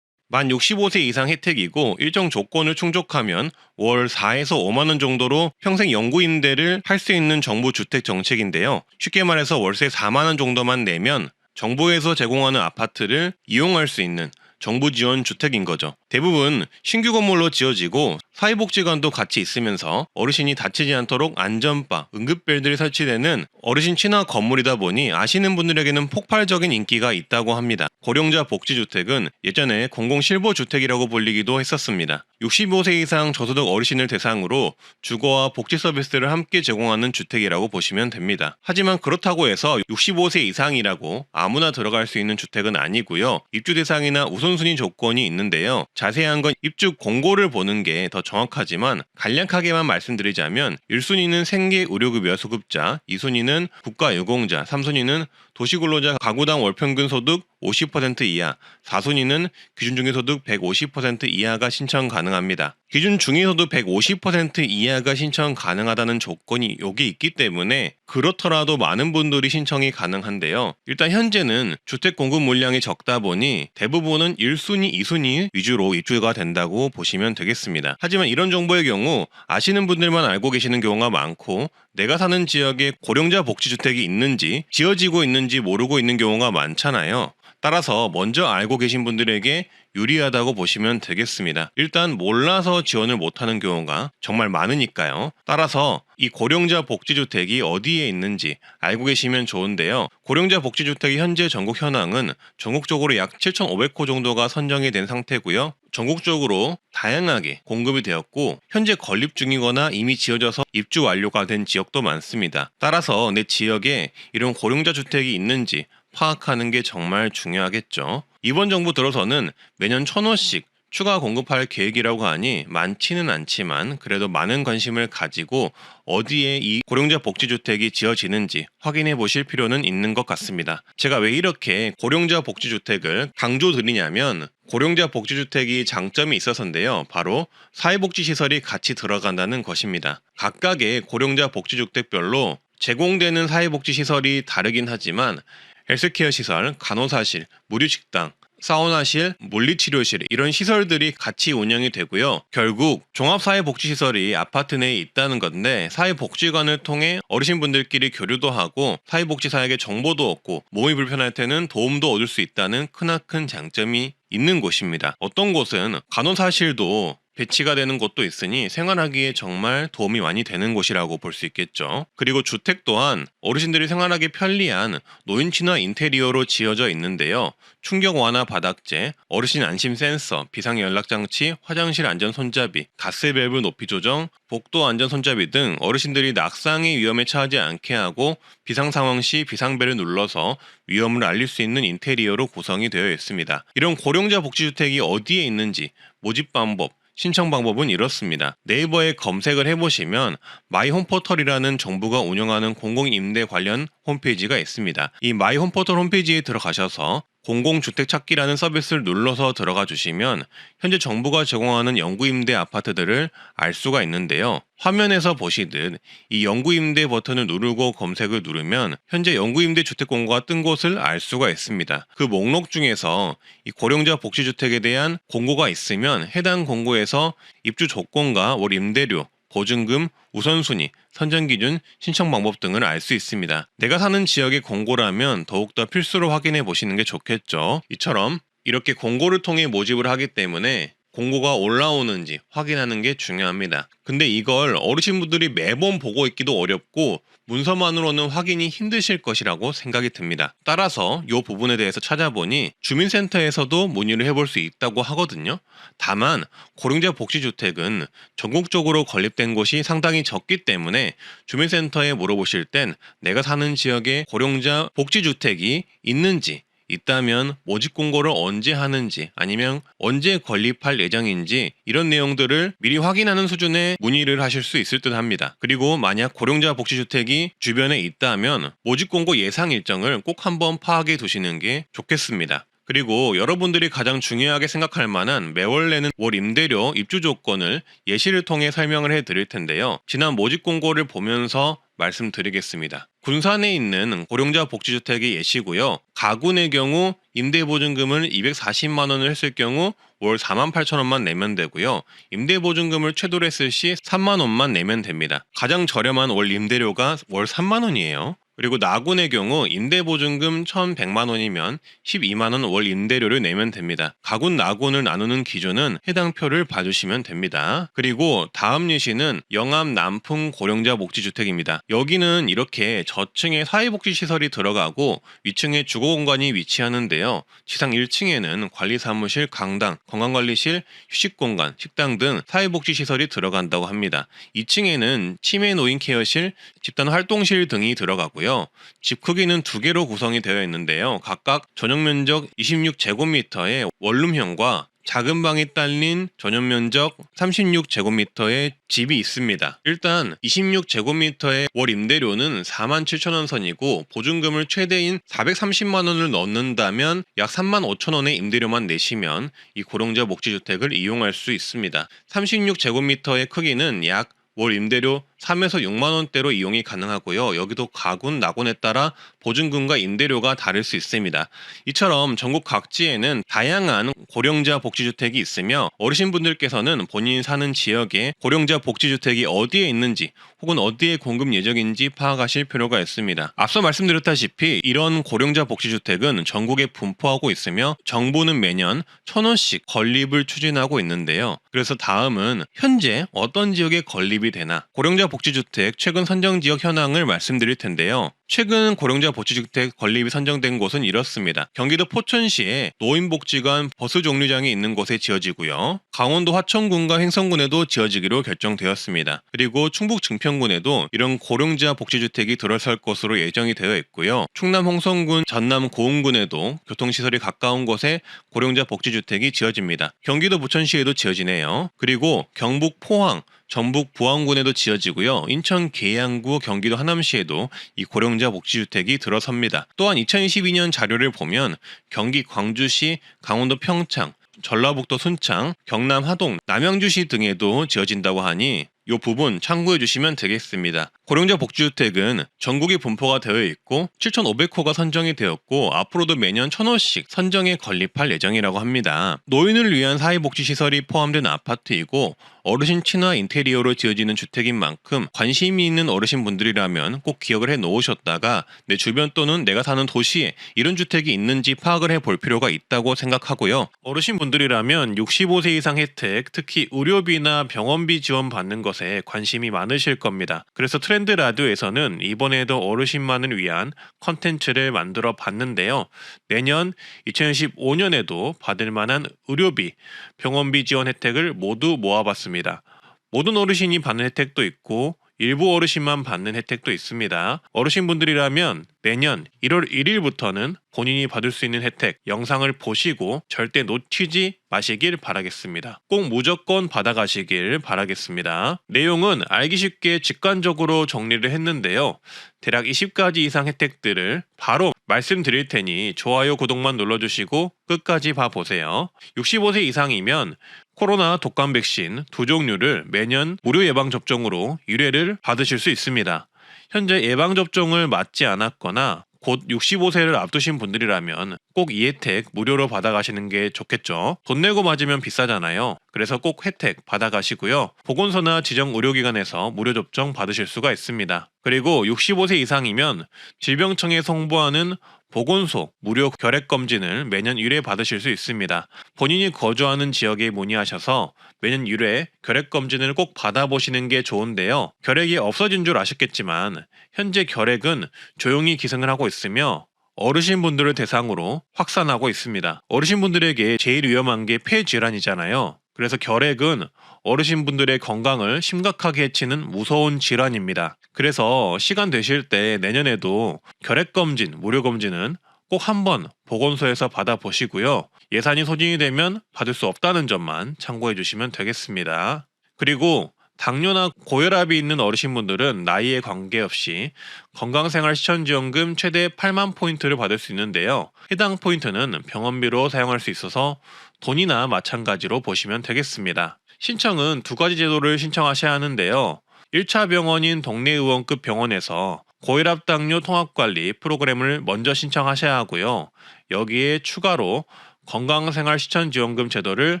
만 65세 이상 혜택이고 일정 조건을 충족하면 월 4에서 5만원 정도로 평생 영구 임대를 할 수 있는 정부 주택 정책인데요. 쉽게 말해서 월세 4만원 정도만 내면 정부에서 제공하는 아파트를 이용할 수 있는 정부 지원 주택인 거죠. 대부분 신규 건물로 지어지고 사회복지관도 같이 있으면서 어르신이 다치지 않도록 안전바, 응급벨들이 설치되는 어르신 친화 건물이다 보니 아시는 분들에게는 폭발적인 인기가 있다고 합니다. 고령자 복지주택은 예전에 공공실버주택이라고 불리기도 했었습니다. 65세 이상 저소득 어르신을 대상으로 주거와 복지 서비스를 함께 제공하는 주택이라고 보시면 됩니다. 하지만 그렇다고 해서 65세 이상이라고 아무나 들어갈 수 있는 주택은 아니고요. 입주 대상이나 우선순위 조건이 있는데요. 자세한 건 입주 공고를 보는 게 더 정확하지만 간략하게만 말씀드리자면 1순위는 생계의료급여 수급자, 2순위는 국가유공자, 3순위는 도시근로자 가구당 월평균 소득 50% 이하, 4순위는 기준 중위소득 150% 이하가 신청 가능합니다. 기준 중위소득 150% 이하가 신청 가능하다는 조건이 여기 있기 때문에 그렇더라도 많은 분들이 신청이 가능한데요. 일단 현재는 주택 공급 물량이 적다 보니 대부분은 1순위, 2순위 위주로 입주가 된다고 보시면 되겠습니다. 하지만 이런 정보의 경우 아시는 분들만 알고 계시는 경우가 많고 내가 사는 지역에 고령자 복지주택이 있는지 지어지고 있는지 모르고 있는 경우가 많잖아요. 따라서 먼저 알고 계신 분들에게 유리하다고 보시면 되겠습니다. 일단 몰라서 지원을 못하는 경우가 정말 많으니까요. 따라서 이 고령자 복지주택이 어디에 있는지 알고 계시면 좋은데요. 고령자 복지주택이 현재 전국 현황은 전국적으로 약 7,500호 정도가 선정이 된 상태고요. 전국적으로 다양하게 공급이 되었고 현재 건립 중이거나 이미 지어져서 입주 완료가 된 지역도 많습니다. 따라서 내 지역에 이런 고령자 주택이 있는지 파악하는 게 정말 중요하겠죠. 이번 정부 들어서는 매년 1,000호씩 추가 공급할 계획이라고 하니 많지는 않지만 그래도 많은 관심을 가지고 어디에 이 고령자 복지주택이 지어지는지 확인해 보실 필요는 있는 것 같습니다. 제가 왜 이렇게 고령자 복지주택을 강조드리냐면 고령자 복지주택이 장점이 있어서인데요. 바로 사회복지시설이 같이 들어간다는 것입니다. 각각의 고령자 복지주택별로 제공되는 사회복지시설이 다르긴 하지만 헬스케어 시설, 간호사실, 무료식당, 사우나실, 물리치료실 이런 시설들이 같이 운영이 되고요. 결국 종합사회복지시설이 아파트 내에 있다는 건데 사회복지관을 통해 어르신분들끼리 교류도 하고 사회복지사에게 정보도 얻고 몸이 불편할 때는 도움도 얻을 수 있다는 크나큰 장점이 있는 곳입니다. 어떤 곳은 간호사실도 배치가 되는 곳도 있으니 생활하기에 정말 도움이 많이 되는 곳이라고 볼 수 있겠죠. 그리고 주택 또한 어르신들이 생활하기 편리한 노인 친화 인테리어로 지어져 있는데요. 충격 완화 바닥재, 어르신 안심 센서, 비상 연락 장치, 화장실 안전 손잡이, 가스 밸브 높이 조정, 복도 안전 손잡이 등 어르신들이 낙상의 위험에 처하지 않게 하고 비상 상황 시 비상벨을 눌러서 위험을 알릴 수 있는 인테리어로 구성이 되어 있습니다. 이런 고령자 복지주택이 어디에 있는지 모집 방법, 신청 방법은 이렇습니다. 네이버에 검색을 해보시면 마이홈포털이라는 정부가 운영하는 공공임대 관련 홈페이지가 있습니다. 이 마이홈포털 홈페이지에 들어가셔서 공공주택 찾기라는 서비스를 눌러서 들어가 주시면 현재 정부가 제공하는 영구임대 아파트들을 알 수가 있는데요. 화면에서 보시듯 이 영구임대 버튼을 누르고 검색을 누르면 현재 영구임대 주택 공고가 뜬 곳을 알 수가 있습니다. 그 목록 중에서 이 고령자 복지주택에 대한 공고가 있으면 해당 공고에서 입주 조건과 월 임대료, 보증금, 우선순위, 선정기준, 신청 방법 등을 알 수 있습니다. 내가 사는 지역의 공고라면 더욱더 필수로 확인해 보시는 게 좋겠죠. 이처럼 이렇게 공고를 통해 모집을 하기 때문에 공고가 올라오는지 확인하는 게 중요합니다. 근데 이걸 어르신분들이 매번 보고 있기도 어렵고 문서만으로는 확인이 힘드실 것이라고 생각이 듭니다. 따라서 이 부분에 대해서 찾아보니 주민센터에서도 문의를 해볼 수 있다고 하거든요. 다만 고령자 복지주택은 전국적으로 건립된 곳이 상당히 적기 때문에 주민센터에 물어보실 땐 내가 사는 지역에 고령자 복지주택이 있는지 있다면 모집 공고를 언제 하는지 아니면 언제 건립할 예정인지 이런 내용들을 미리 확인하는 수준의 문의를 하실 수 있을 듯 합니다. 그리고 만약 고령자 복지주택이 주변에 있다면 모집 공고 예상 일정을 꼭 한번 파악해 두시는 게 좋겠습니다. 그리고 여러분들이 가장 중요하게 생각할 만한 매월 내는 월 임대료 입주 조건을 예시를 통해 설명을 해 드릴 텐데요. 지난 모집 공고를 보면서 말씀드리겠습니다. 군산에 있는 고령자 복지주택의 예시고요. 가군의 경우 임대보증금을 240만 원을 했을 경우 월 48,000원만 내면 되고요. 임대보증금을 최대로 했을 시 3만 원만 내면 됩니다. 가장 저렴한 월 임대료가 월 3만 원이에요. 그리고 나군의 경우 임대보증금 1,100만 원이면 12만 원 월 임대료를 내면 됩니다. 가군 나군을 나누는 기준은 해당 표를 봐주시면 됩니다. 그리고 다음 예시는 영암 남풍 고령자 복지주택입니다. 여기는 이렇게 저층에 사회복지시설이 들어가고 위층에 주거공간이 위치하는데요. 지상 1층에는 관리사무실, 강당, 건강관리실, 휴식공간, 식당 등 사회복지시설이 들어간다고 합니다. 2층에는 치매 노인 케어실, 집단활동실 등이 들어가고요. 집 크기는 2개로 구성이 되어 있는데요. 각각 전용 면적 26제곱미터의 원룸형과 작은 방이 딸린 전용 면적 36제곱미터의 집이 있습니다. 일단 26제곱미터의 월 임대료는 47,000원 선이고 보증금을 최대인 430만 원을 넣는다면 약 35,000원의 임대료만 내시면 이 고령자 복지주택을 이용할 수 있습니다. 36제곱미터의 크기는 약 월 임대료 3에서 6만 원대로 이용이 가능하고요. 여기도 가군, 낙원에 따라 보증금과 임대료가 다를 수 있습니다. 이처럼 전국 각지에는 다양한 고령자 복지주택이 있으며 어르신분들께서는 본인이 사는 지역에 고령자 복지주택이 어디에 있는지 혹은 어디에 공급 예정인지 파악하실 필요가 있습니다. 앞서 말씀드렸다시피 이런 고령자 복지주택은 전국에 분포하고 있으며 정부는 매년 1,000원씩 건립을 추진하고 있는데요. 그래서 다음은 현재 어떤 지역에 건립이 되나 고령자 복지주택 최근 선정 지역 현황을 말씀드릴 텐데요. 최근 고령자 복지주택 건립이 선정된 곳은 이렇습니다. 경기도 포천시에 노인복지관 버스 종류장이 있는 곳에 지어지고요. 강원도 화천군과 횡성군에도 지어지기로 결정되었습니다. 그리고 충북 증평군에도 이런 고령자 복지주택이 들어설 것으로 예정이 되어 있고요. 충남 홍성군, 전남 고흥군에도 교통시설이 가까운 곳에 고령자 복지주택이 지어집니다. 경기도 부천시에도 지어지네요. 그리고 경북 포항, 전북 부안군에도 지어지고요. 인천 계양구, 경기도 하남시에도 이 고령자 복지주택이 들어섭니다. 또한 2022년 자료를 보면 경기 광주시, 강원도 평창, 전라북도 순창, 경남 하동, 남양주시 등에도 지어진다고 하니 이 부분 참고해 주시면 되겠습니다. 고령자 복지주택은 전국에 분포가 되어 있고 7,500호가 선정이 되었고 앞으로도 매년 1,000호씩 선정에 건립할 예정이라고 합니다. 노인을 위한 사회복지시설이 포함된 아파트이고 어르신 친화 인테리어로 지어지는 주택인 만큼 관심이 있는 어르신분들이라면 꼭 기억을 해 놓으셨다가 내 주변 또는 내가 사는 도시에 이런 주택이 있는지 파악을 해볼 필요가 있다고 생각하고요. 어르신분들이라면 65세 이상 혜택, 특히 의료비나 병원비 지원 받는 것에 관심이 많으실 겁니다. 그래서 트렌드 라디오에서는 이번에도 어르신만을 위한 컨텐츠를 만들어 봤는데요. 내년 2015년에도 받을 만한 의료비, 병원비 지원 혜택을 모두 모아봤습니다. 모든 어르신이 받는 혜택도 있고 일부 어르신만 받는 혜택도 있습니다. 어르신분들이라면 내년 1월 1일부터는 본인이 받을 수 있는 혜택 영상을 보시고 절대 놓치지 마시길 바라겠습니다. 꼭 무조건 받아가시길 바라겠습니다. 내용은 알기 쉽게 직관적으로 정리를 했는데요. 대략 20가지 이상 혜택들을 바로 말씀드릴 테니 좋아요, 구독만 눌러주시고 끝까지 봐보세요. 65세 이상이면 코로나 독감 백신 2종류를 매년 무료 예방접종으로 1회를 받으실 수 있습니다. 현재 예방접종을 맞지 않았거나 곧 65세를 앞두신 분들이라면 꼭 이 혜택 무료로 받아가시는 게 좋겠죠. 돈 내고 맞으면 비싸잖아요. 그래서 꼭 혜택 받아가시고요. 보건소나 지정 의료기관에서 무료 접종 받으실 수가 있습니다. 그리고 65세 이상이면 질병청에서 홍보하는 보건소 무료 결핵검진을 매년 1회 받으실 수 있습니다. 본인이 거주하는 지역에 문의하셔서 매년 1회 결핵검진을 꼭 받아보시는 게 좋은데요. 결핵이 없어진 줄 아셨겠지만 현재 결핵은 조용히 기승을 하고 있으며 어르신분들을 대상으로 확산하고 있습니다. 어르신분들에게 제일 위험한 게 폐질환이잖아요. 그래서 결핵은 어르신분들의 건강을 심각하게 해치는 무서운 질환입니다. 그래서 시간 되실 때 내년에도 결핵검진, 무료검진은 꼭 한번 보건소에서 받아보시고요. 예산이 소진이 되면 받을 수 없다는 점만 참고해 주시면 되겠습니다. 그리고 당뇨나 고혈압이 있는 어르신분들은 나이에 관계없이 건강생활실천지원금 최대 8만 포인트를 받을 수 있는데요. 해당 포인트는 병원비로 사용할 수 있어서 돈이나 마찬가지로 보시면 되겠습니다. 신청은 2가지 제도를 신청하셔야 하는데요. 1차 병원인 동네의원급 병원에서 고혈압 당뇨 통합관리 프로그램을 먼저 신청하셔야 하고요. 여기에 추가로 건강생활실천지원금 제도를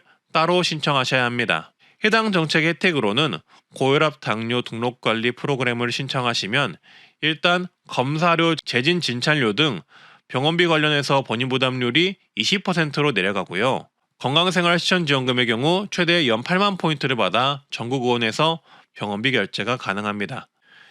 따로 신청하셔야 합니다. 해당 정책 혜택으로는 고혈압 당뇨 등록관리 프로그램을 신청하시면 일단 검사료, 재진 진찰료 등 병원비 관련해서 본인 부담률이 20%로 내려가고요. 건강생활실천지원금의 경우 최대 연 8만 포인트를 받아 전국 의원에서 병원비 결제가 가능합니다.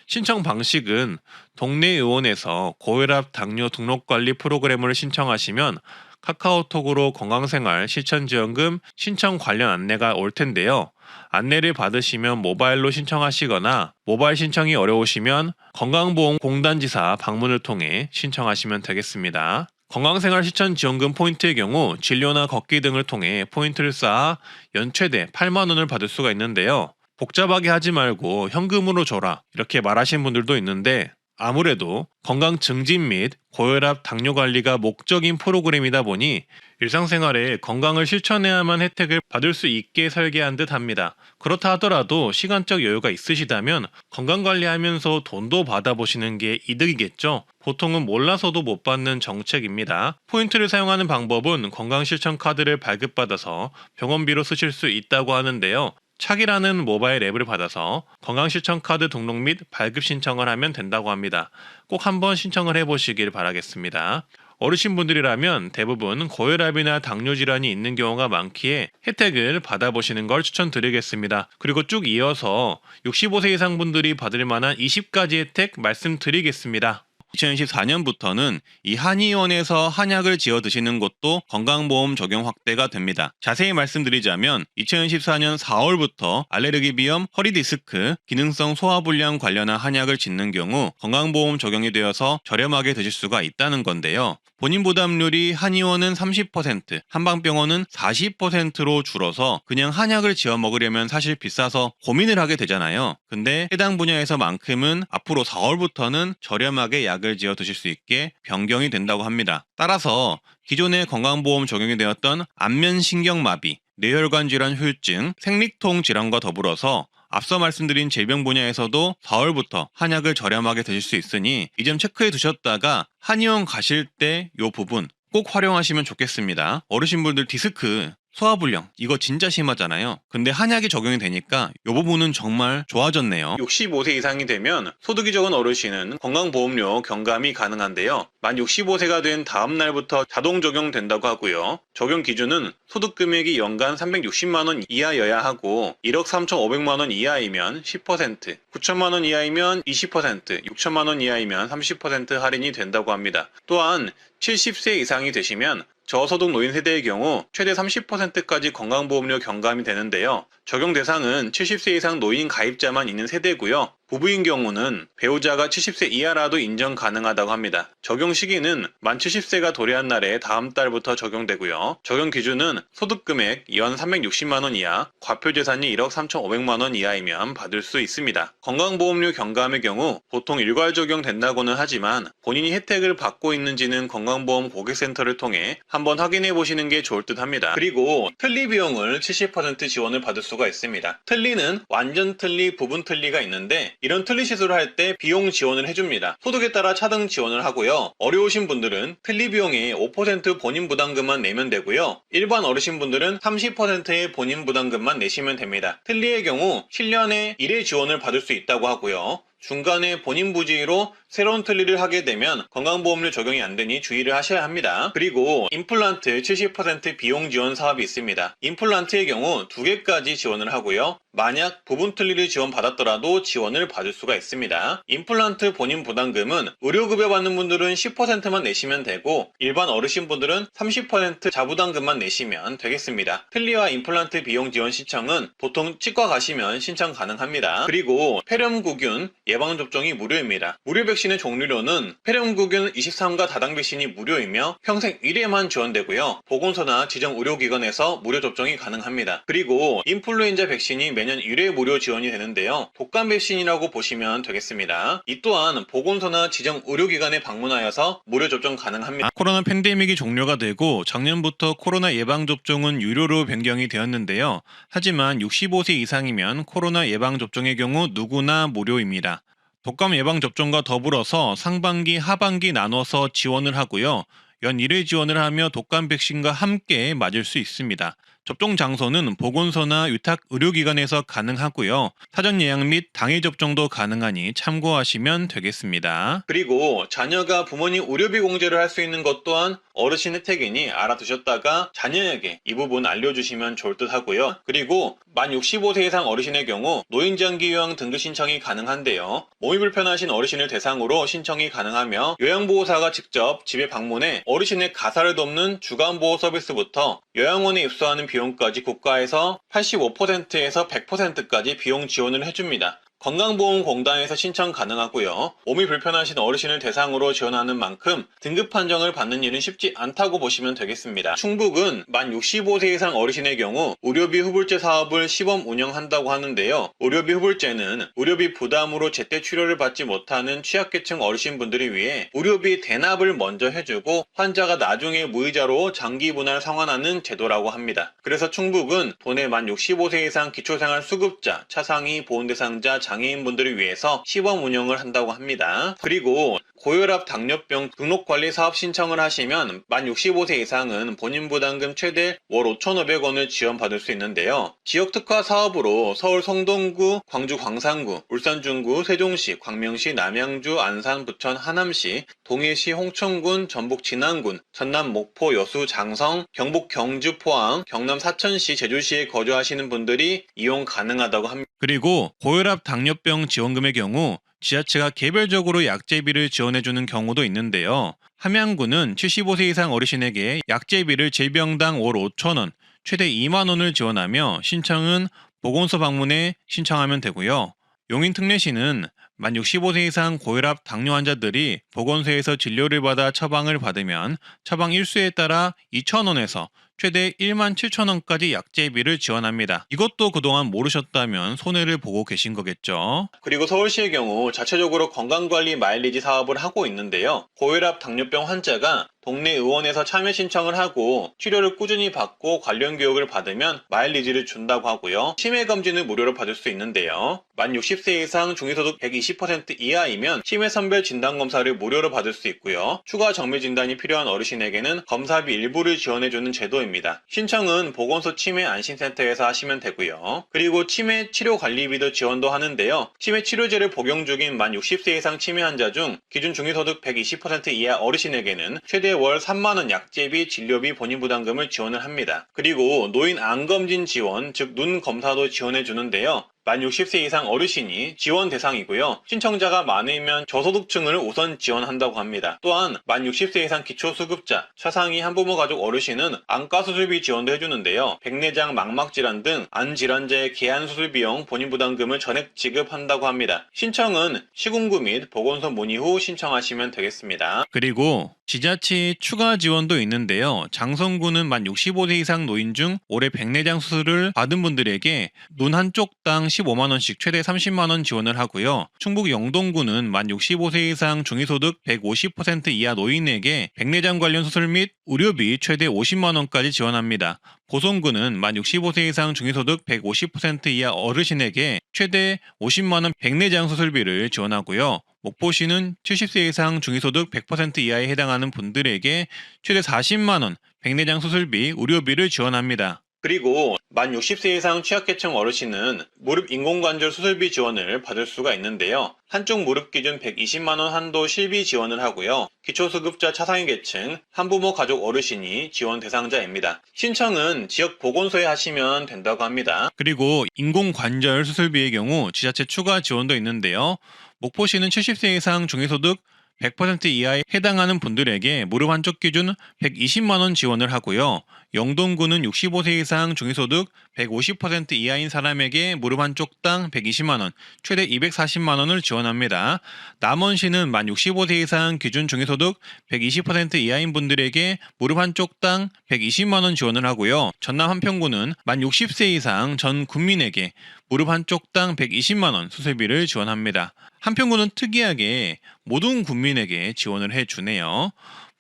신청 방식은 동네 의원에서 고혈압 당뇨 등록관리 프로그램을 신청하시면 카카오톡으로 건강생활 실천지원금 신청 관련 안내가 올 텐데요. 안내를 받으시면 모바일로 신청하시거나 모바일 신청이 어려우시면 건강보험공단지사 방문을 통해 신청하시면 되겠습니다. 건강생활 실천 지원금 포인트의 경우 진료나 걷기 등을 통해 포인트를 쌓아 연 최대 8만 원을 받을 수가 있는데요. 복잡하게 하지 말고 현금으로 줘라 이렇게 말하시는 분들도 있는데 아무래도 건강 증진 및 고혈압, 당뇨 관리가 목적인 프로그램이다 보니 일상생활에 건강을 실천해야만 혜택을 받을 수 있게 설계한 듯 합니다. 그렇다 하더라도 시간적 여유가 있으시다면 건강관리하면서 돈도 받아보시는 게 이득이겠죠. 보통은 몰라서도 못 받는 정책입니다. 포인트를 사용하는 방법은 건강실천 카드를 발급받아서 병원비로 쓰실 수 있다고 하는데요. 착이라는 모바일 앱을 받아서 건강실천카드 등록 및 발급 신청을 하면 된다고 합니다. 꼭 한번 신청을 해보시길 바라겠습니다. 어르신분들이라면 대부분 고혈압이나 당뇨 질환이 있는 경우가 많기에 혜택을 받아보시는 걸 추천드리겠습니다. 그리고 쭉 이어서 65세 이상 분들이 받을 만한 20가지 혜택 말씀드리겠습니다. 2024년부터는 이 한의원에서 한약을 지어 드시는 것도 건강보험 적용 확대가 됩니다. 자세히 말씀드리자면 2014년 4월부터 알레르기 비염, 허리 디스크, 기능성 소화불량 관련한 한약을 짓는 경우 건강보험 적용이 되어서 저렴하게 드실 수가 있다는 건데요. 본인 부담률이 한의원은 30%, 한방병원은 40%로 줄어서 그냥 한약을 지어 먹으려면 사실 비싸서 고민을 하게 되잖아요. 근데 해당 분야에서만큼은 앞으로 4월부터는 저렴하게 약을 지어 드실 수 있게 변경이 된다고 합니다. 따라서 기존의 건강보험 적용이 되었던 안면신경마비, 뇌혈관 질환 후유증, 생리통 질환과 더불어서 앞서 말씀드린 질병 분야에서도 4월부터 한약을 저렴하게 드실 수 있으니 이 점 체크해 두셨다가 한의원 가실 때 이 부분 꼭 활용하시면 좋겠습니다. 어르신분들 디스크, 소화불량 이거 진짜 심하잖아요. 근데 한약이 적용이 되니까 이 부분은 정말 좋아졌네요. 65세 이상이 되면 소득이 적은 어르신은 건강보험료 경감이 가능한데요. 만 65세가 된 다음 날부터 자동 적용된다고 하고요. 적용 기준은 소득 금액이 연간 360만 원 이하여야 하고 1억 3,500만 원 이하이면 10%, 9천만 원 이하이면 20%, 6천만 원 이하이면 30% 할인이 된다고 합니다. 또한 70세 이상이 되시면 저소득 노인 세대의 경우 최대 30%까지 건강보험료 경감이 되는데요. 적용 대상은 70세 이상 노인 가입자만 있는 세대고요. 부부인 경우는 배우자가 70세 이하라도 인정 가능하다고 합니다. 적용 시기는 만 70세가 도래한 날에 다음 달부터 적용되고요. 적용 기준은 소득 금액 연 360만 원 이하, 과표 재산이 1억 3,500만 원 이하이면 받을 수 있습니다. 건강보험료 경감의 경우 보통 일괄 적용된다고는 하지만 본인이 혜택을 받고 있는지는 건강보험 고객센터를 통해 한번 확인해 보시는 게 좋을 듯 합니다. 그리고 틀니 비용을 70% 지원을 받을 수가 있습니다. 틀니는 완전 틀니, 부분 틀니가 있는데 이런 틀니 시술을 할 때 비용 지원을 해줍니다. 소득에 따라 차등 지원을 하고요. 어려우신 분들은 틀니 비용의 5% 본인 부담금만 내면 되고요. 일반 어르신분들은 30%의 본인 부담금만 내시면 됩니다. 틀니의 경우 7년에 1회 지원을 받을 수 있다고 하고요. 중간에 본인 부지로 새로운 틀니를 하게 되면 건강보험료 적용이 안 되니 주의를 하셔야 합니다. 그리고 임플란트 70% 비용 지원 사업이 있습니다. 임플란트의 경우 2개까지 지원을 하고요. 만약 부분 틀니를 지원받았더라도 지원을 받을 수가 있습니다. 임플란트 본인 부담금은 의료급여 받는 분들은 10%만 내시면 되고 일반 어르신분들은 30% 자부담금만 내시면 되겠습니다. 틀니와 임플란트 비용 지원 신청은 보통 치과 가시면 신청 가능합니다. 그리고 폐렴구균 예방접종이 무료입니다. 무료 백신의 종류로는 폐렴구균 23가 다당 백신이 무료이며 평생 1회만 지원되고요. 보건소나 지정 의료기관에서 무료 접종이 가능합니다. 그리고 인플루엔자 백신이 매년 1회 무료 지원이 되는데요. 독감 백신이라고 보시면 되겠습니다. 이 또한 보건소나 지정 의료기관에 방문하여서 무료 접종 가능합니다. 코로나 팬데믹이 종료가 되고 작년부터 코로나 예방접종은 유료로 변경이 되었는데요. 하지만 65세 이상이면 코로나 예방접종의 경우 누구나 무료입니다. 독감 예방접종과 더불어서 상반기, 하반기 나눠서 지원을 하고요. 연 1회 지원을 하며 독감 백신과 함께 맞을 수 있습니다. 접종 장소는 보건소나 위탁 의료기관에서 가능하고요. 사전 예약 및 당일 접종도 가능하니 참고하시면 되겠습니다. 그리고 자녀가 부모님 의료비 공제를 할 수 있는 것 또한 어르신 혜택이니 알아두셨다가 자녀에게 이 부분 알려주시면 좋을 듯 하고요. 그리고 만 65세 이상 어르신의 경우 노인장기 요양 등급 신청이 가능한데요. 몸이 불편하신 어르신을 대상으로 신청이 가능하며 요양보호사가 직접 집에 방문해 어르신의 가사를 돕는 주간보호 서비스부터 요양원에 입소하는 비용까지 국가에서 85%에서 100%까지 비용 지원을 해줍니다. 건강보험공단에서 신청 가능하고요. 몸이 불편하신 어르신을 대상으로 지원하는 만큼 등급 판정을 받는 일은 쉽지 않다고 보시면 되겠습니다. 충북은 만 65세 이상 어르신의 경우 의료비 후불제 사업을 시범 운영한다고 하는데요. 의료비 후불제는 의료비 부담으로 제때 치료를 받지 못하는 취약계층 어르신분들을 위해 의료비 대납을 먼저 해주고 환자가 나중에 무이자로 장기 분할 상환하는 제도라고 합니다. 그래서 충북은 도내 만 65세 이상 기초생활수급자, 차상위, 보훈대상자, 장애인분들을 위해서 시범 운영을 한다고 합니다. 그리고 고혈압, 당뇨병 등록관리 사업 신청을 하시면 만 65세 이상은 본인 부담금 최대 월 5,500원을 지원받을 수 있는데요. 지역특화 사업으로 서울 성동구, 광주 광산구, 울산 중구, 세종시, 광명시, 남양주, 안산, 부천, 하남시, 동해시, 홍천군, 전북 진안군, 전남 목포, 여수, 장성, 경북 경주, 포항, 경남 사천시, 제주시에 거주하시는 분들이 이용 가능하다고 합니다. 그리고 고혈압, 당뇨병 지원금의 경우 지자체가 개별적으로 약제비를 지원해주는 경우도 있는데요. 함양구는 75세 이상 어르신에게 약제비를 질병당 월 5,000원, 최대 2만 원을 지원하며 신청은 보건소 방문해 신청하면 되고요. 용인특례시는 만 65세 이상 고혈압 당뇨 환자들이 보건소에서 진료를 받아 처방을 받으면 처방 일수에 따라 2,000원에서 최대 17,000원까지 약제비를 지원합니다. 이것도 그동안 모르셨다면 손해를 보고 계신 거겠죠. 그리고 서울시의 경우 자체적으로 건강관리 마일리지 사업을 하고 있는데요. 고혈압, 당뇨병 환자가 동네 의원에서 참여 신청을 하고 치료를 꾸준히 받고 관련 교육을 받으면 마일리지를 준다고 하고요. 치매 검진을 무료로 받을 수 있는데요. 만 60세 이상 중위소득 120% 이하이면 치매 선별 진단검사를 무료로 받을 수 있고요. 추가 정밀 진단이 필요한 어르신에게는 검사비 일부를 지원해주는 제도입니다. 신청은 보건소 치매 안심센터에서 하시면 되고요. 그리고 치매 치료 관리비도 지원도 하는데요. 치매 치료제를 복용 중인 만 60세 이상 치매 환자 중 기준 중위소득 120% 이하 어르신에게는 최대 월 3만원 약제비, 진료비, 본인 부담금을 지원을 합니다. 그리고 노인 암검진 지원, 즉 눈 검사도 지원해 주는데요. 만 60세 이상 어르신이 지원 대상이고요. 신청자가 많으면 저소득층을 우선 지원한다고 합니다. 또한 만 60세 이상 기초수급자, 차상위 한부모 가족 어르신은 안과수술비 지원도 해주는데요. 백내장, 망막질환 등 안질환자의 계한수술 비용 본인 부담금을 전액 지급한다고 합니다. 신청은 시군구 및 보건소 문의 후 신청하시면 되겠습니다. 그리고 지자체의 추가 지원도 있는데요. 장성구는 만 65세 이상 노인 중 올해 백내장 수술을 받은 분들에게 눈 한쪽당 15만원씩 최대 30만원 지원을 하고요. 충북 영동구는 만 65세 이상 중위소득 150% 이하 노인에게 백내장 관련 수술 및 의료비 최대 50만원까지 지원합니다. 보성구는 만 65세 이상 중위소득 150% 이하 어르신에게 최대 50만원 백내장 수술비를 지원하고요. 목포시는 70세 이상 중위소득 100% 이하에 해당하는 분들에게 최대 40만원 백내장 수술비, 의료비를 지원합니다. 그리고 만 60세 이상 취약계층 어르신은 무릎 인공관절 수술비 지원을 받을 수가 있는데요. 한쪽 무릎 기준 120만원 한도 실비 지원을 하고요. 기초수급자 차상위 계층, 한부모 가족 어르신이 지원 대상자입니다. 신청은 지역 보건소에 하시면 된다고 합니다. 그리고 인공관절 수술비의 경우 지자체 추가 지원도 있는데요. 목포시는 70세 이상 중위소득 100% 이하에 해당하는 분들에게 무릎 한쪽 기준 120만원 지원을 하고요. 영동구는 65세 이상 중위소득 150% 이하인 사람에게 무릎 한쪽당 120만원, 최대 240만원을 지원합니다. 남원시는 만 65세 이상 기준 중위소득 120% 이하인 분들에게 무릎 한쪽당 120만원 지원을 하고요. 전남 한평구는 만 60세 이상 전 국민에게 무릎 한쪽당 120만원 수술비를 지원합니다. 한평구는 특이하게 모든 국민에게 지원을 해주네요.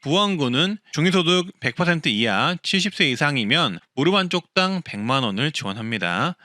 부안구는 중위소득 100% 이하 70세 이상이면 무릎 한쪽당 100만원을 지원합니다.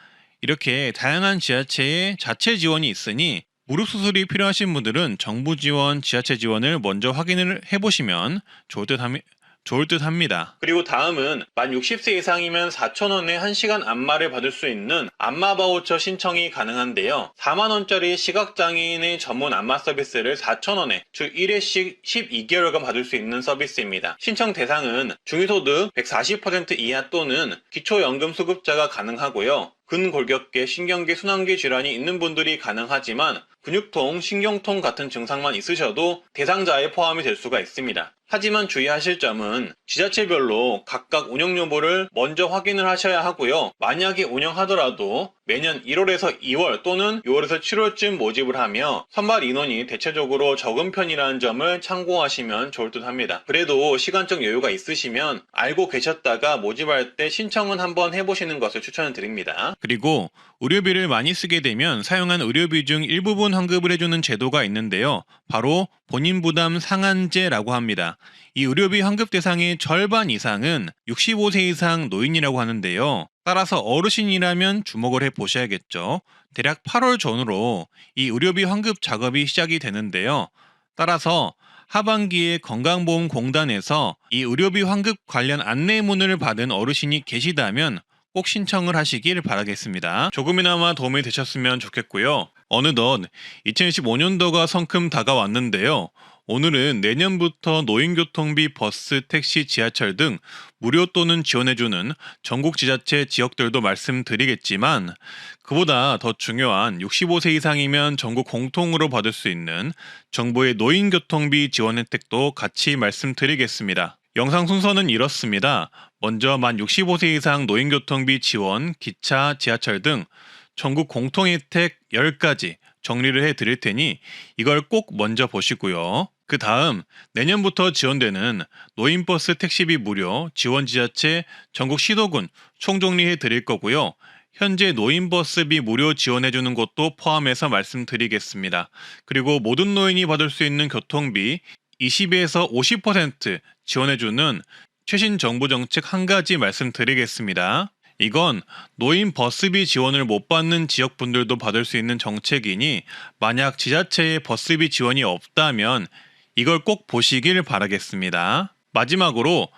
이렇게 다양한 지자체의 자체 지원이 있으니 무릎 수술이 필요하신 분들은 정부 지원, 지자체 지원을 먼저 확인을 해보시면 좋을 듯 합니다. 그리고 다음은 만 60세 이상이면 4,000원에 1시간 안마를 받을 수 있는 안마 바우처 신청이 가능한데요. 4만원짜리 시각장애인의 전문 안마 서비스를 4,000원에 주 1회씩 12개월간 받을 수 있는 서비스입니다. 신청 대상은 중위소득 140% 이하 또는 기초연금수급자가 가능하고요. 근골격계, 신경계, 순환계 질환이 있는 분들이 가능하지만 근육통, 신경통 같은 증상만 있으셔도 대상자에 포함이 될 수가 있습니다. 하지만 주의하실 점은 지자체별로 각각 운영 여부를 먼저 확인을 하셔야 하고요. 만약에 운영하더라도 매년 1월에서 2월 또는 6월에서 7월쯤 모집을 하며 선발 인원이 대체적으로 적은 편이라는 점을 참고하시면 좋을 듯 합니다. 그래도 시간적 여유가 있으시면 알고 계셨다가 모집할 때 신청은 한번 해보시는 것을 추천을 드립니다. 그리고 의료비를 많이 쓰게 되면 사용한 의료비 중 일부분 환급을 해주는 제도가 있는데요. 바로 본인 부담 상한제라고 합니다. 이 의료비 환급 대상의 절반 이상은 65세 이상 노인이라고 하는데요. 따라서 어르신이라면 주목을 해 보셔야겠죠. 대략 8월 전후로 이 의료비 환급 작업이 시작이 되는데요. 따라서 하반기에 건강보험공단에서 이 의료비 환급 관련 안내문을 받은 어르신이 계시다면 꼭 신청을 하시길 바라겠습니다. 조금이나마 도움이 되셨으면 좋겠고요. 어느덧 2015년도가 성큼 다가왔는데요. 오늘은 내년부터 노인교통비, 버스, 택시, 지하철 등 무료 또는 지원해주는 전국 지자체 지역들도 말씀드리겠지만 그보다 더 중요한 65세 이상이면 전국 공통으로 받을 수 있는 정부의 노인교통비 지원 혜택도 같이 말씀드리겠습니다. 영상 순서는 이렇습니다. 먼저 만 65세 이상 노인교통비 지원, 기차, 지하철 등 전국 공통 혜택 10가지 정리를 해드릴 테니 이걸 꼭 먼저 보시고요. 그 다음 내년부터 지원되는 노인버스 택시비 무료 지원 지자체 전국 시도군 총정리해 드릴 거고요. 현재 노인버스비 무료 지원해주는 곳도 포함해서 말씀드리겠습니다. 그리고 모든 노인이 받을 수 있는 교통비 20에서 50% 지원해주는 최신 정부 정책 한 가지 말씀드리겠습니다. 이건 노인 버스비 지원을 못 받는 지역분들도 받을 수 있는 정책이니 만약 지자체에 버스비 지원이 없다면 이걸 꼭 보시길 바라겠습니다. 마지막으로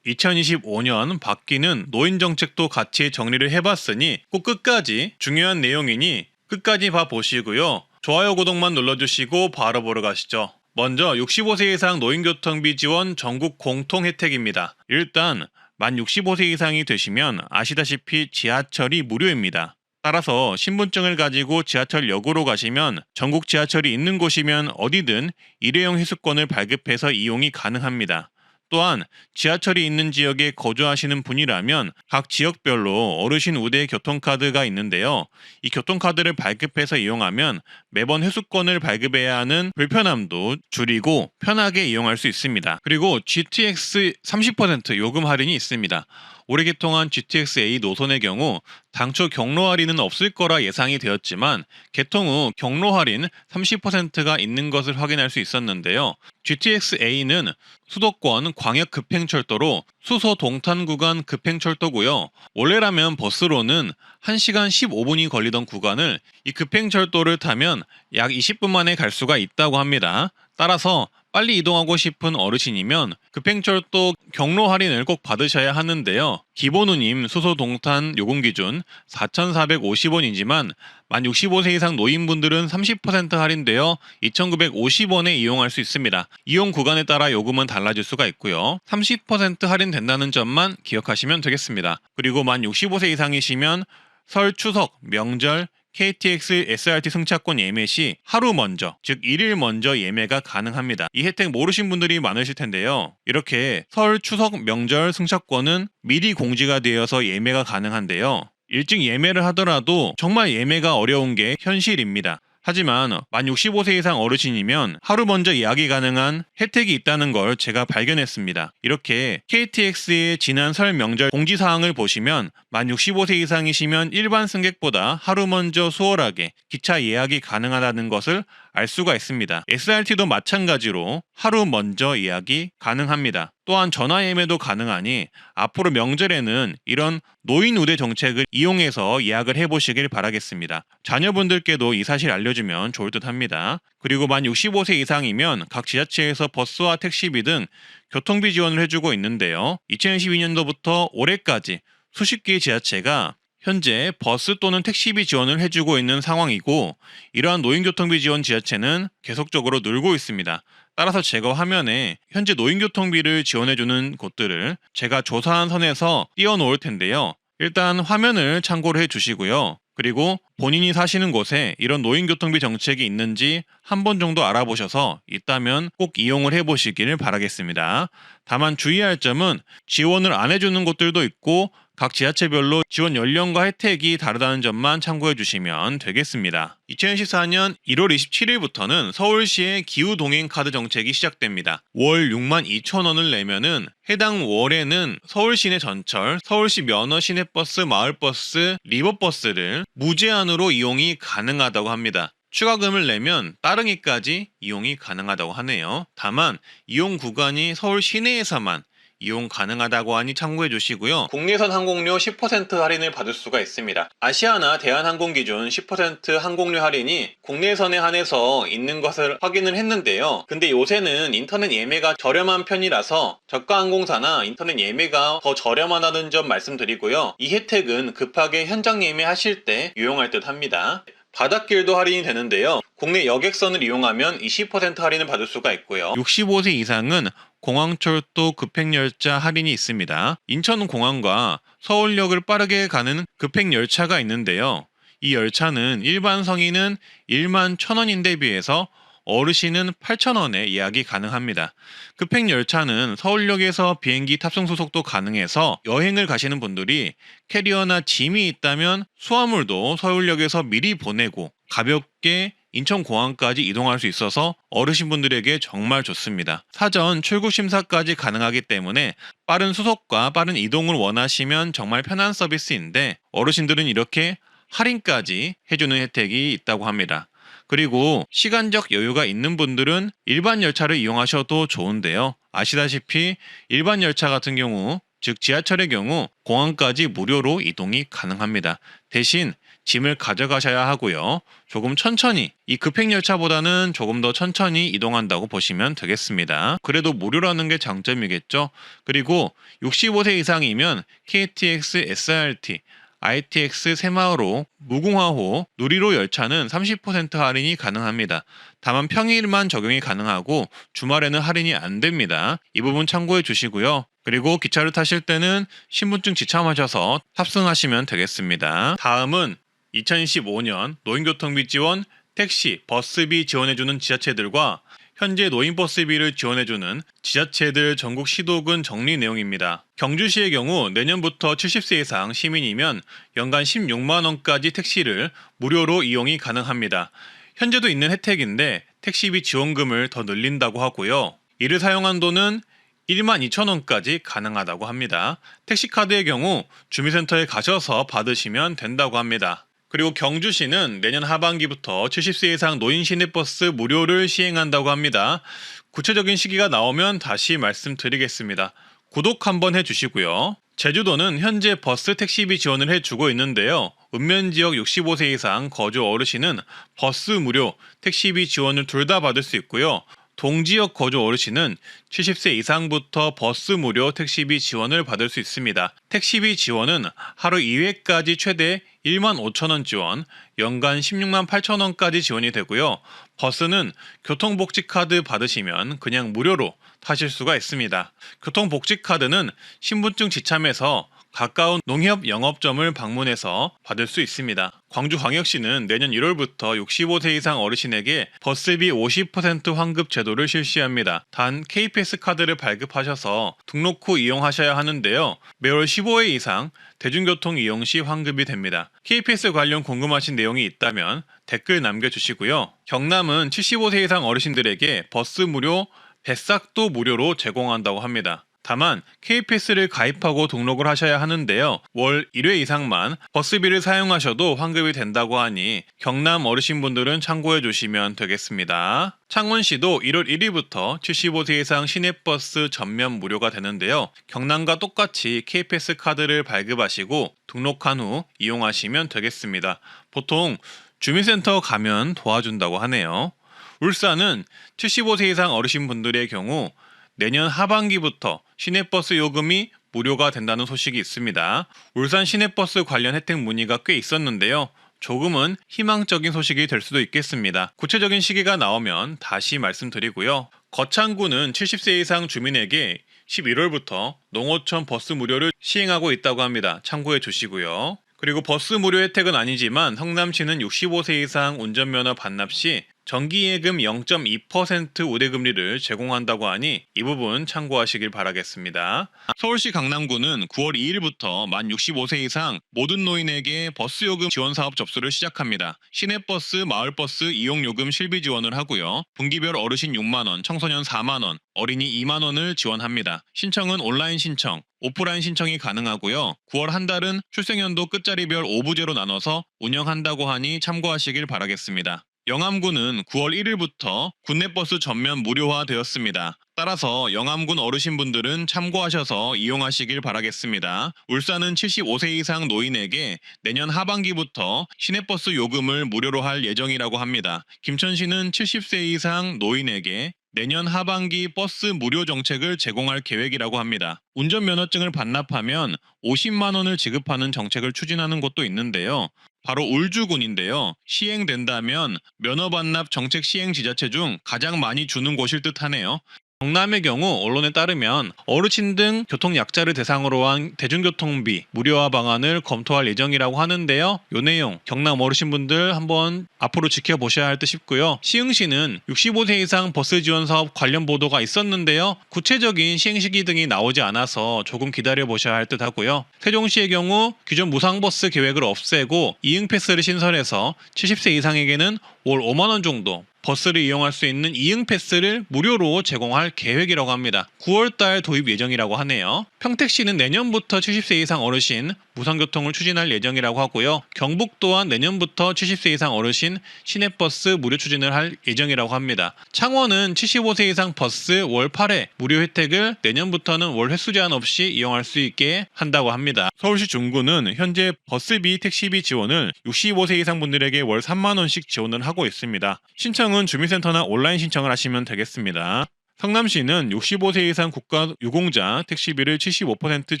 2025년 바뀌는 노인 정책도 같이 정리를 해봤으니 꼭 끝까지 중요한 내용이니 끝까지 봐보시고요. 좋아요, 구독만 눌러주시고 바로 보러 가시죠. 먼저 65세 이상 노인교통비 지원 전국 공통 혜택입니다. 일단 만 65세 이상이 되시면 아시다시피 지하철이 무료입니다. 따라서 신분증을 가지고 지하철역으로 가시면 전국 지하철이 있는 곳이면 어디든 일회용 회수권을 발급해서 이용이 가능합니다. 또한 지하철이 있는 지역에 거주하시는 분이라면 각 지역별로 어르신 우대 교통카드가 있는데요. 이 교통카드를 발급해서 이용하면 매번 회수권을 발급해야 하는 불편함도 줄이고 편하게 이용할 수 있습니다. 그리고 GTX 30% 요금 할인이 있습니다. 올해 개통한 GTX-A 노선의 경우 당초 경로 할인은 없을 거라 예상이 되었지만 개통 후 경로 할인 30%가 있는 것을 확인할 수 있었는데요. GTX-A는 수도권 광역 급행철도로 수소 동탄 구간 급행철도고요. 원래라면 버스로는 1시간 15분이 걸리던 구간을 이 급행철도를 타면 약 20분 만에 갈 수가 있다고 합니다. 따라서 빨리 이동하고 싶은 어르신이면 급행철도 경로 할인을 꼭 받으셔야 하는데요. 기본 운임 수소 동탄 요금 기준 4,450원이지만 만 65세 이상 노인분들은 30% 할인되어 2,950원에 이용할 수 있습니다. 이용 구간에 따라 요금은 달라질 수가 있고요. 30% 할인된다는 점만 기억하시면 되겠습니다. 그리고 만 65세 이상이시면 설, 추석, 명절, KTX, SRT 승차권 예매 시 하루 먼저, 즉 1일 먼저 예매가 가능합니다. 이 혜택 모르신 분들이 많으실 텐데요. 이렇게 설, 추석, 명절 승차권은 미리 공지가 되어서 예매가 가능한데요. 일찍 예매를 하더라도 정말 예매가 어려운 게 현실입니다. 하지만 만 65세 이상 어르신이면 하루 먼저 예약이 가능한 혜택이 있다는 걸 제가 발견했습니다. 이렇게 KTX의 지난 설 명절 공지사항을 보시면 만 65세 이상이시면 일반 승객보다 하루 먼저 수월하게 기차 예약이 가능하다는 것을 알 수가 있습니다. SRT도 마찬가지로 하루 먼저 예약이 가능합니다. 또한 전화 예매도 가능하니 앞으로 명절에는 이런 노인 우대 정책을 이용해서 예약을 해보시길 바라겠습니다. 자녀분들께도 이 사실 알려주면 좋을 듯 합니다. 그리고 만 65세 이상이면 각 지자체에서 버스와 택시비 등 교통비 지원을 해주고 있는데요. 2012년도부터 올해까지 수십 개의 지자체가 현재 버스 또는 택시비 지원을 해주고 있는 상황이고 이러한 노인교통비 지원 지자체는 계속적으로 늘고 있습니다. 따라서 제가 화면에 현재 노인교통비를 지원해주는 곳들을 제가 조사한 선에서 띄워놓을 텐데요. 일단 화면을 참고를 해주시고요. 그리고 본인이 사시는 곳에 이런 노인교통비 정책이 있는지 한 번 정도 알아보셔서 있다면 꼭 이용을 해보시길 바라겠습니다. 다만 주의할 점은 지원을 안 해주는 곳들도 있고 각 지자체별로 지원 연령과 혜택이 다르다는 점만 참고해 주시면 되겠습니다. 2014년 1월 27일부터는 서울시의 기후동행카드 정책이 시작됩니다. 월 62,000원을 내면은 해당 월에는 서울시 내 전철, 서울시 면허 시내버스, 마을버스, 리버버스를 무제한으로 이용이 가능하다고 합니다. 추가금을 내면 따릉이까지 이용이 가능하다고 하네요. 다만 이용 구간이 서울 시내에서만 이용 가능하다고 하니 참고해 주시고요. 국내선 항공료 10% 할인을 받을 수가 있습니다. 아시아나 대한항공 기준 10% 항공료 할인이 국내선에 한해서 있는 것을 확인을 했는데요. 근데 요새는 인터넷 예매가 저렴한 편이라서 저가 항공사나 인터넷 예매가 더 저렴하다는 점 말씀드리고요. 이 혜택은 급하게 현장 예매하실 때 유용할 듯 합니다. 바닷길도 할인이 되는데요. 국내 여객선을 이용하면 20% 할인을 받을 수가 있고요. 65세 이상은 공항철도 급행열차 할인이 있습니다. 인천공항과 서울역을 빠르게 가는 급행열차가 있는데요. 이 열차는 일반 성인은 11,000원인데 비해서 어르신은 8,000원에 예약이 가능합니다. 급행열차는 서울역에서 비행기 탑승 소속도 가능해서 여행을 가시는 분들이 캐리어나 짐이 있다면 수화물도 서울역에서 미리 보내고 가볍게 인천공항까지 이동할 수 있어서 어르신분들에게 정말 좋습니다. 사전 출국 심사까지 가능하기 때문에 빠른 수속과 빠른 이동을 원하시면 정말 편한 서비스인데 어르신들은 이렇게 할인까지 해주는 혜택이 있다고 합니다. 그리고 시간적 여유가 있는 분들은 일반 열차를 이용하셔도 좋은데요. 아시다시피 일반 열차 같은 경우, 즉 지하철의 경우 공항까지 무료로 이동이 가능합니다. 대신 짐을 가져가셔야 하고요. 조금 천천히, 이 급행열차보다는 조금 더 천천히 이동한다고 보시면 되겠습니다. 그래도 무료라는 게 장점이겠죠. 그리고 65세 이상이면 KTX, SRT, ITX 새마을호, 무궁화호, 누리호 열차는 30% 할인이 가능합니다. 다만 평일만 적용이 가능하고 주말에는 할인이 안 됩니다. 이 부분 참고해 주시고요. 그리고 기차를 타실 때는 신분증 지참하셔서 탑승하시면 되겠습니다. 다음은 2015년 노인교통비 지원, 택시, 버스비 지원해주는 지자체들과 현재 노인버스비를 지원해주는 지자체들 전국 시도군 정리 내용입니다. 경주시의 경우 내년부터 70세 이상 시민이면 연간 16만원까지 택시를 무료로 이용이 가능합니다. 현재도 있는 혜택인데 택시비 지원금을 더 늘린다고 하고요. 이를 사용한 돈은 12,000원까지 가능하다고 합니다. 택시카드의 경우 주민센터에 가셔서 받으시면 된다고 합니다. 그리고 경주시는 내년 하반기부터 70세 이상 노인 시내버스 무료를 시행한다고 합니다. 구체적인 시기가 나오면 다시 말씀드리겠습니다. 구독 한번 해주시고요. 제주도는 현재 버스 택시비 지원을 해주고 있는데요. 읍면지역 65세 이상 거주 어르신은 버스 무료, 택시비 지원을 둘 다 받을 수 있고요. 동지역 거주 어르신은 70세 이상부터 버스 무료 택시비 지원을 받을 수 있습니다. 택시비 지원은 하루 2회까지 최대 15,000원 지원, 연간 168,000원까지 지원이 되고요. 버스는 교통복지카드 받으시면 그냥 무료로 타실 수가 있습니다. 교통복지카드는 신분증 지참해서 가까운 농협 영업점을 방문해서 받을 수 있습니다. 광주광역시는 내년 1월부터 65세 이상 어르신에게 버스비 50% 환급 제도를 실시합니다. 단 KPS 카드를 발급하셔서 등록 후 이용하셔야 하는데요. 매월 15회 이상 대중교통 이용 시 환급이 됩니다. KPS 관련 궁금하신 내용이 있다면 댓글 남겨주시고요. 경남은 75세 이상 어르신들에게 버스 무료, 뱃삭도 무료로 제공한다고 합니다. 다만 KPS를 가입하고 등록을 하셔야 하는데요. 월 1회 이상만 버스비를 사용하셔도 환급이 된다고 하니 경남 어르신분들은 참고해 주시면 되겠습니다. 창원시도 1월 1일부터 75세 이상 시내버스 전면 무료가 되는데요. 경남과 똑같이 KPS 카드를 발급하시고 등록한 후 이용하시면 되겠습니다. 보통 주민센터 가면 도와준다고 하네요. 울산은 75세 이상 어르신분들의 경우 내년 하반기부터 시내버스 요금이 무료가 된다는 소식이 있습니다. 울산 시내버스 관련 혜택 문의가 꽤 있었는데요. 조금은 희망적인 소식이 될 수도 있겠습니다. 구체적인 시기가 나오면 다시 말씀드리고요. 거창구는 70세 이상 주민에게 11월부터 농어촌 버스 무료를 시행하고 있다고 합니다. 참고해 주시고요. 그리고 버스 무료 혜택은 아니지만 성남시는 65세 이상 운전면허 반납 시 정기예금 0.2% 우대금리를 제공한다고 하니 이 부분 참고하시길 바라겠습니다. 서울시 강남구는 9월 2일부터 만 65세 이상 모든 노인에게 버스요금 지원 사업 접수를 시작합니다. 시내버스, 마을버스 이용요금 실비 지원을 하고요. 분기별 어르신 6만원, 청소년 4만원, 어린이 2만원을 지원합니다. 신청은 온라인 신청, 오프라인 신청이 가능하고요. 9월 한 달은 출생연도 끝자리별 5부제로 나눠서 운영한다고 하니 참고하시길 바라겠습니다. 영암구는 9월 1일부터 국내버스 전면 무료화 되었습니다. 따라서 영암군 어르신분들은 참고하셔서 이용하시길 바라겠습니다. 울산은 75세 이상 노인에게 내년 하반기부터 시내버스 요금을 무료로 할 예정이라고 합니다. 김천시는 70세 이상 노인에게 내년 하반기 버스 무료 정책을 제공할 계획이라고 합니다. 운전면허증을 반납하면 50만 원을 지급하는 정책을 추진하는 곳도 있는데요. 바로 울주군인데요. 시행된다면 면허 반납 정책 시행 지자체 중 가장 많이 주는 곳일 듯하네요. 경남의 경우 언론에 따르면 어르신 등 교통약자를 대상으로 한 대중교통비 무료화 방안을 검토할 예정이라고 하는데요. 이 내용 경남 어르신분들 한번 앞으로 지켜보셔야 할 듯 싶고요. 시흥시는 65세 이상 버스 지원 사업 관련 보도가 있었는데요. 구체적인 시행 시기 등이 나오지 않아서 조금 기다려보셔야 할 듯 하고요. 세종시의 경우 기존 무상버스 계획을 없애고 이응패스를 신설해서 70세 이상에게는 월 5만 원 정도 버스를 이용할 수 있는 이응 패스를 무료로 제공할 계획이라고 합니다. 9월달 도입 예정이라고 하네요. 평택시는 내년부터 70세 이상 어르신 무상교통을 추진할 예정이라고 하고요. 경북 또한 내년부터 70세 이상 어르신 시내버스 무료 추진을 할 예정이라고 합니다. 창원은 75세 이상 버스 월 8회 무료 혜택을 내년부터는 월 횟수 제한 없이 이용할 수 있게 한다고 합니다. 서울시 중구는 현재 버스비, 택시비 지원을 65세 이상 분들에게 월 3만 원씩 지원을 하고 있습니다. 신청은 주민센터나 온라인 신청을 하시면 되겠습니다. 성남시는 65세 이상 국가 유공자 택시비를 75%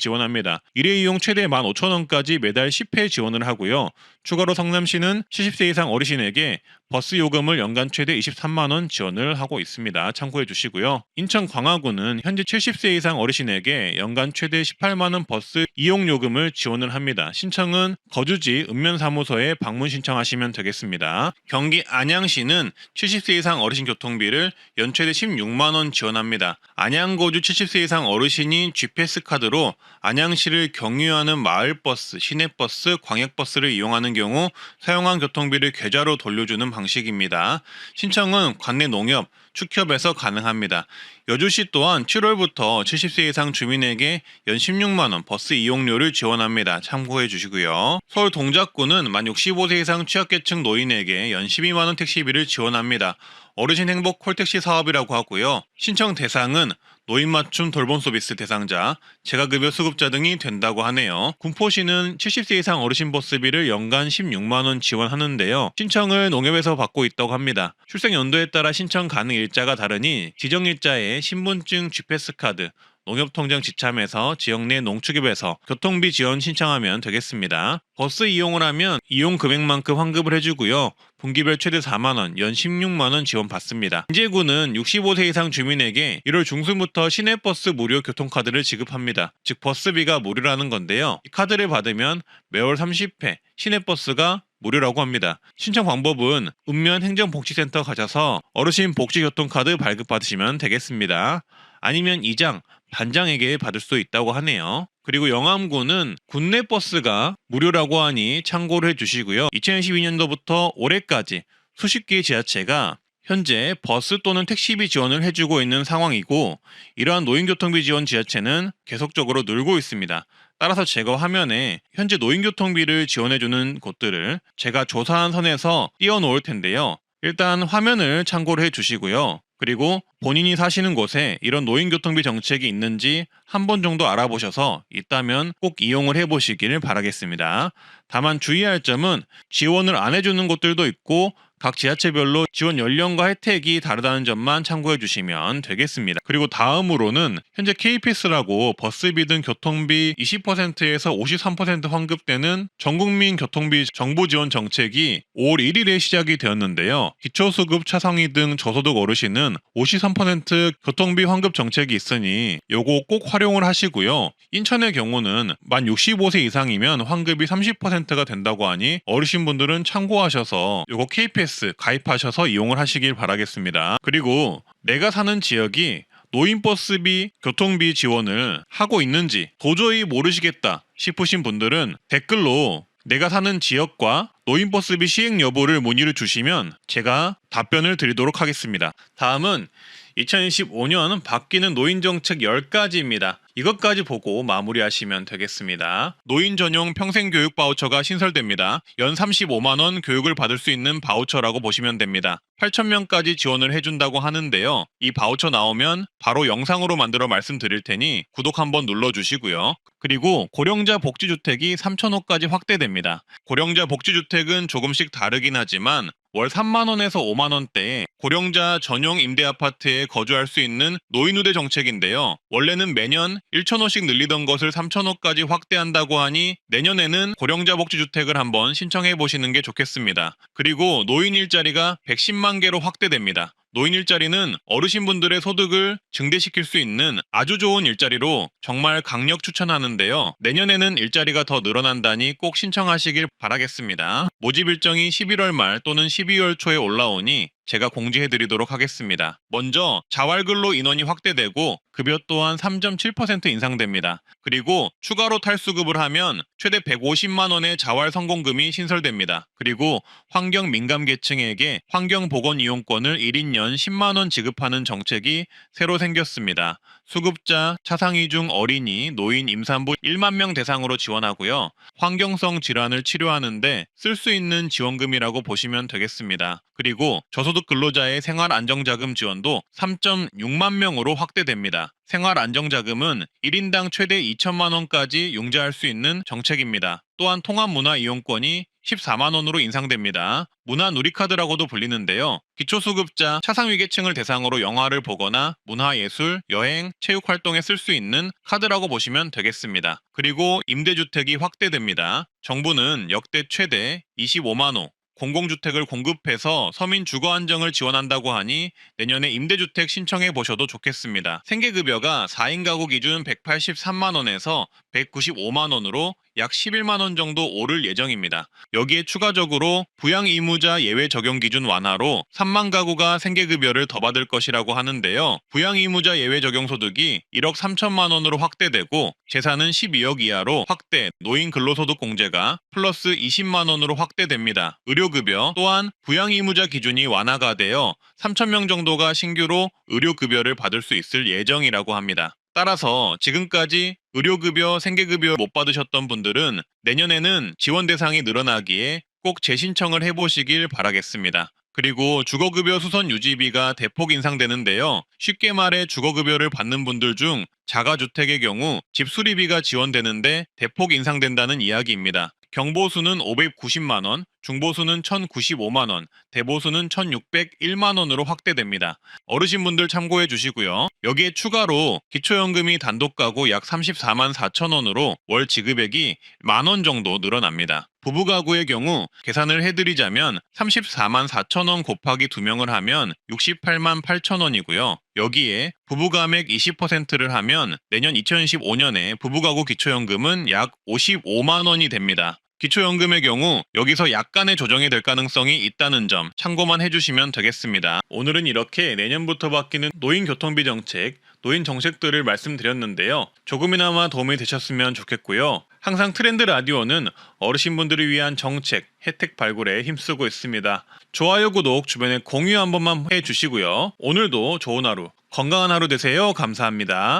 지원합니다. 일회이용 최대 15,000원까지 매달 10회 지원을 하고요. 추가로 성남시는 70세 이상 어르신에게 버스 요금을 연간 최대 23만 원 지원을 하고 있습니다. 참고해 주시고요. 인천 광화구는 현재 70세 이상 어르신에게 연간 최대 18만 원 버스 이용 요금을 지원을 합니다. 신청은 거주지 읍면사무소에 방문 신청하시면 되겠습니다. 경기 안양시는 70세 이상 어르신 교통비를 연 최대 16만 원 지원합니다. 안양 거주 70세 이상 어르신이 G패스 카드로 안양시를 경유하는 마을버스, 시내버스, 광역버스를 이용하는 경우 사용한 교통비를 계좌로 돌려주는 방식입니다. 신청은 관내 농협, 축협에서 가능합니다. 여주시 또한 7월부터 70세 이상 주민에게 연 16만원 버스 이용료를 지원합니다. 참고해 주시고요. 서울 동작구는 만 65세 이상 취약계층 노인에게 연 12만원 택시비를 지원합니다. 어르신 행복 콜택시 사업이라고 하고요. 신청 대상은 노인 맞춤 돌봄 서비스 대상자, 재가급여 수급자 등이 된다고 하네요. 군포시는 70세 이상 어르신 버스비를 연간 16만 원 지원하는데요. 신청을 농협에서 받고 있다고 합니다. 출생 연도에 따라 신청 가능 일자가 다르니 지정 일자에 신분증, G패스 카드, 농협통장 지참에서 지역 내 농축협에서 교통비 지원 신청하면 되겠습니다. 버스 이용을 하면 이용 금액만큼 환급을 해주고요. 분기별 최대 4만원, 연 16만원 지원받습니다. 인제구는 65세 이상 주민에게 1월 중순부터 시내버스 무료 교통카드를 지급합니다. 즉 버스비가 무료라는 건데요. 이 카드를 받으면 매월 30회 시내버스가 무료라고 합니다. 신청 방법은 읍면 행정복지센터 가셔서 어르신 복지교통카드 발급받으시면 되겠습니다. 아니면 이장, 반장에게 받을 수 있다고 하네요. 그리고 영암구는 국내 버스가 무료라고 하니 참고를 해주시고요. 2012년도부터 올해까지 수십 개의 지자체가 현재 버스 또는 택시비 지원을 해주고 있는 상황이고 이러한 노인교통비 지원 지자체는 계속적으로 늘고 있습니다. 따라서 제가 화면에 현재 노인교통비를 지원해주는 곳들을 제가 조사한 선에서 띄워놓을 텐데요. 일단 화면을 참고를 해주시고요. 그리고 본인이 사시는 곳에 이런 노인교통비 정책이 있는지 한 번 정도 알아보셔서 있다면 꼭 이용을 해보시기를 바라겠습니다. 다만 주의할 점은 지원을 안 해주는 곳들도 있고 각 지자체별로 지원 연령과 혜택이 다르다는 점만 참고해 주시면 되겠습니다. 그리고 다음으로는 현재 KPS라고 버스비 등 교통비 20%에서 53% 환급되는 전국민 교통비 정부 지원 정책이 5월 1일에 시작이 되었는데요. 기초수급 차상위 등 저소득 어르신은 53% 교통비 환급 정책이 있으니 요거 꼭 활용을 하시고요. 인천의 경우는 만 65세 이상이면 환급이 30%가 된다고 하니 어르신분들은 참고하셔서 요거 KPS 가입하셔서 이용을 하시길 바라겠습니다. 그리고 내가 사는 지역이 노인버스비, 교통비 지원을 하고 있는지 도저히 모르시겠다 싶으신 분들은 댓글로 내가 사는 지역과 노인버스비 시행 여부를 문의를 주시면 제가 답변을 드리도록 하겠습니다. 다음은 2025년 바뀌는 노인정책 10가지입니다. 이것까지 보고 마무리하시면 되겠습니다. 노인 전용 평생교육 바우처가 신설됩니다. 연 35만원 교육을 받을 수 있는 바우처라고 보시면 됩니다. 8,000명까지 지원을 해준다고 하는데요. 이 바우처 나오면 바로 영상으로 만들어 말씀드릴 테니 구독 한번 눌러주시고요. 그리고 고령자 복지주택이 3,000호까지 확대됩니다. 고령자 복지주택은 조금씩 다르긴 하지만 월 3만원에서 5만원대에 고령자 전용 임대아파트에 거주할 수 있는 노인우대 정책인데요. 원래는 매년 1,000호씩 늘리던 것을 3,000호까지 확대한다고 하니 내년에는 고령자 복지주택을 한번 신청해 보시는 게 좋겠습니다. 그리고 노인 일자리가 110만 개로 확대됩니다. 노인 일자리는 어르신분들의 소득을 증대시킬 수 있는 아주 좋은 일자리로 정말 강력 추천하는데요. 내년에는 일자리가 더 늘어난다니 꼭 신청하시길 바라겠습니다. 모집 일정이 11월 말 또는 12월 초에 올라오니 제가 공지해드리도록 하겠습니다. 먼저 자활근로 인원이 확대되고 급여 또한 3.7% 인상됩니다. 그리고 추가로 탈수급을 하면 최대 150만 원의 자활 성공금이 신설됩니다. 그리고 환경 민감 계층에게 환경보건 이용권을 1인 연 10만 원 지급하는 정책이 새로 생겼습니다. 수급자, 차상위 중 어린이, 노인, 임산부 1만 명 대상으로 지원하고요. 환경성 질환을 치료하는데 쓸 수 있는 지원금이라고 보시면 되겠습니다. 그리고 저소득 근로자의 생활안정자금 지원도 3.6만 명으로 확대됩니다. 생활안정자금은 1인당 최대 2천만 원까지 융자할 수 있는 정책입니다. 또한 통합문화 이용권이 14만 원으로 인상됩니다. 문화누리카드라고도 불리는데요. 기초수급자, 차상위계층을 대상으로 영화를 보거나 문화예술, 여행, 체육활동에 쓸 수 있는 카드라고 보시면 되겠습니다. 그리고 임대주택이 확대됩니다. 정부는 역대 최대 25만 호, 공공주택을 공급해서 서민 주거 안정을 지원한다고 하니 내년에 임대주택 신청해 보셔도 좋겠습니다. 생계급여가 4인 가구 기준 183만 원에서 195만 원으로 약 11만 원 정도 오를 예정입니다. 여기에 추가적으로 부양 의무자 예외 적용 기준 완화로 3만 가구가 생계급여를 더 받을 것이라고 하는데요. 부양 의무자 예외 적용 소득이 1억 3천만 원으로 확대되고 재산은 12억 이하로 확대, 노인 근로소득 공제가 플러스 20만 원으로 확대됩니다. 의료급여 또한 부양 의무자 기준이 완화가 되어 3천 명 정도가 신규로 의료급여를 받을 수 있을 예정이라고 합니다. 따라서 지금까지 의료급여, 생계급여 못 받으셨던 분들은 내년에는 지원 대상이 늘어나기에 꼭 재신청을 해보시길 바라겠습니다. 그리고 주거급여 수선 유지비가 대폭 인상되는데요. 쉽게 말해 주거급여를 받는 분들 중 자가주택의 경우 집 수리비가 지원되는데 대폭 인상된다는 이야기입니다. 경보수는 590만 원, 중보수는 1,095만 원, 대보수는 1,601만 원으로 확대됩니다. 어르신분들 참고해 주시고요. 여기에 추가로 기초연금이 단독가구 약 34만 4천 원으로 월 지급액이 만 원 정도 늘어납니다. 부부가구의 경우 계산을 해드리자면 34만 4천 원 곱하기 2명을 하면 68만 8천 원이고요. 여기에 부부가액 20%를 하면 내년 2015년에 부부가구 기초연금은 약 55만 원이 됩니다. 기초연금의 경우 여기서 약간의 조정이 될 가능성이 있다는 점 참고만 해주시면 되겠습니다. 오늘은 이렇게 내년부터 바뀌는 노인교통비 정책, 노인 정책들을 말씀드렸는데요. 조금이나마 도움이 되셨으면 좋겠고요. 항상 트렌드 라디오는 어르신분들을 위한 정책, 혜택 발굴에 힘쓰고 있습니다. 좋아요, 구독, 주변에 공유 한 번만 해주시고요. 오늘도 좋은 하루, 건강한 하루 되세요. 감사합니다.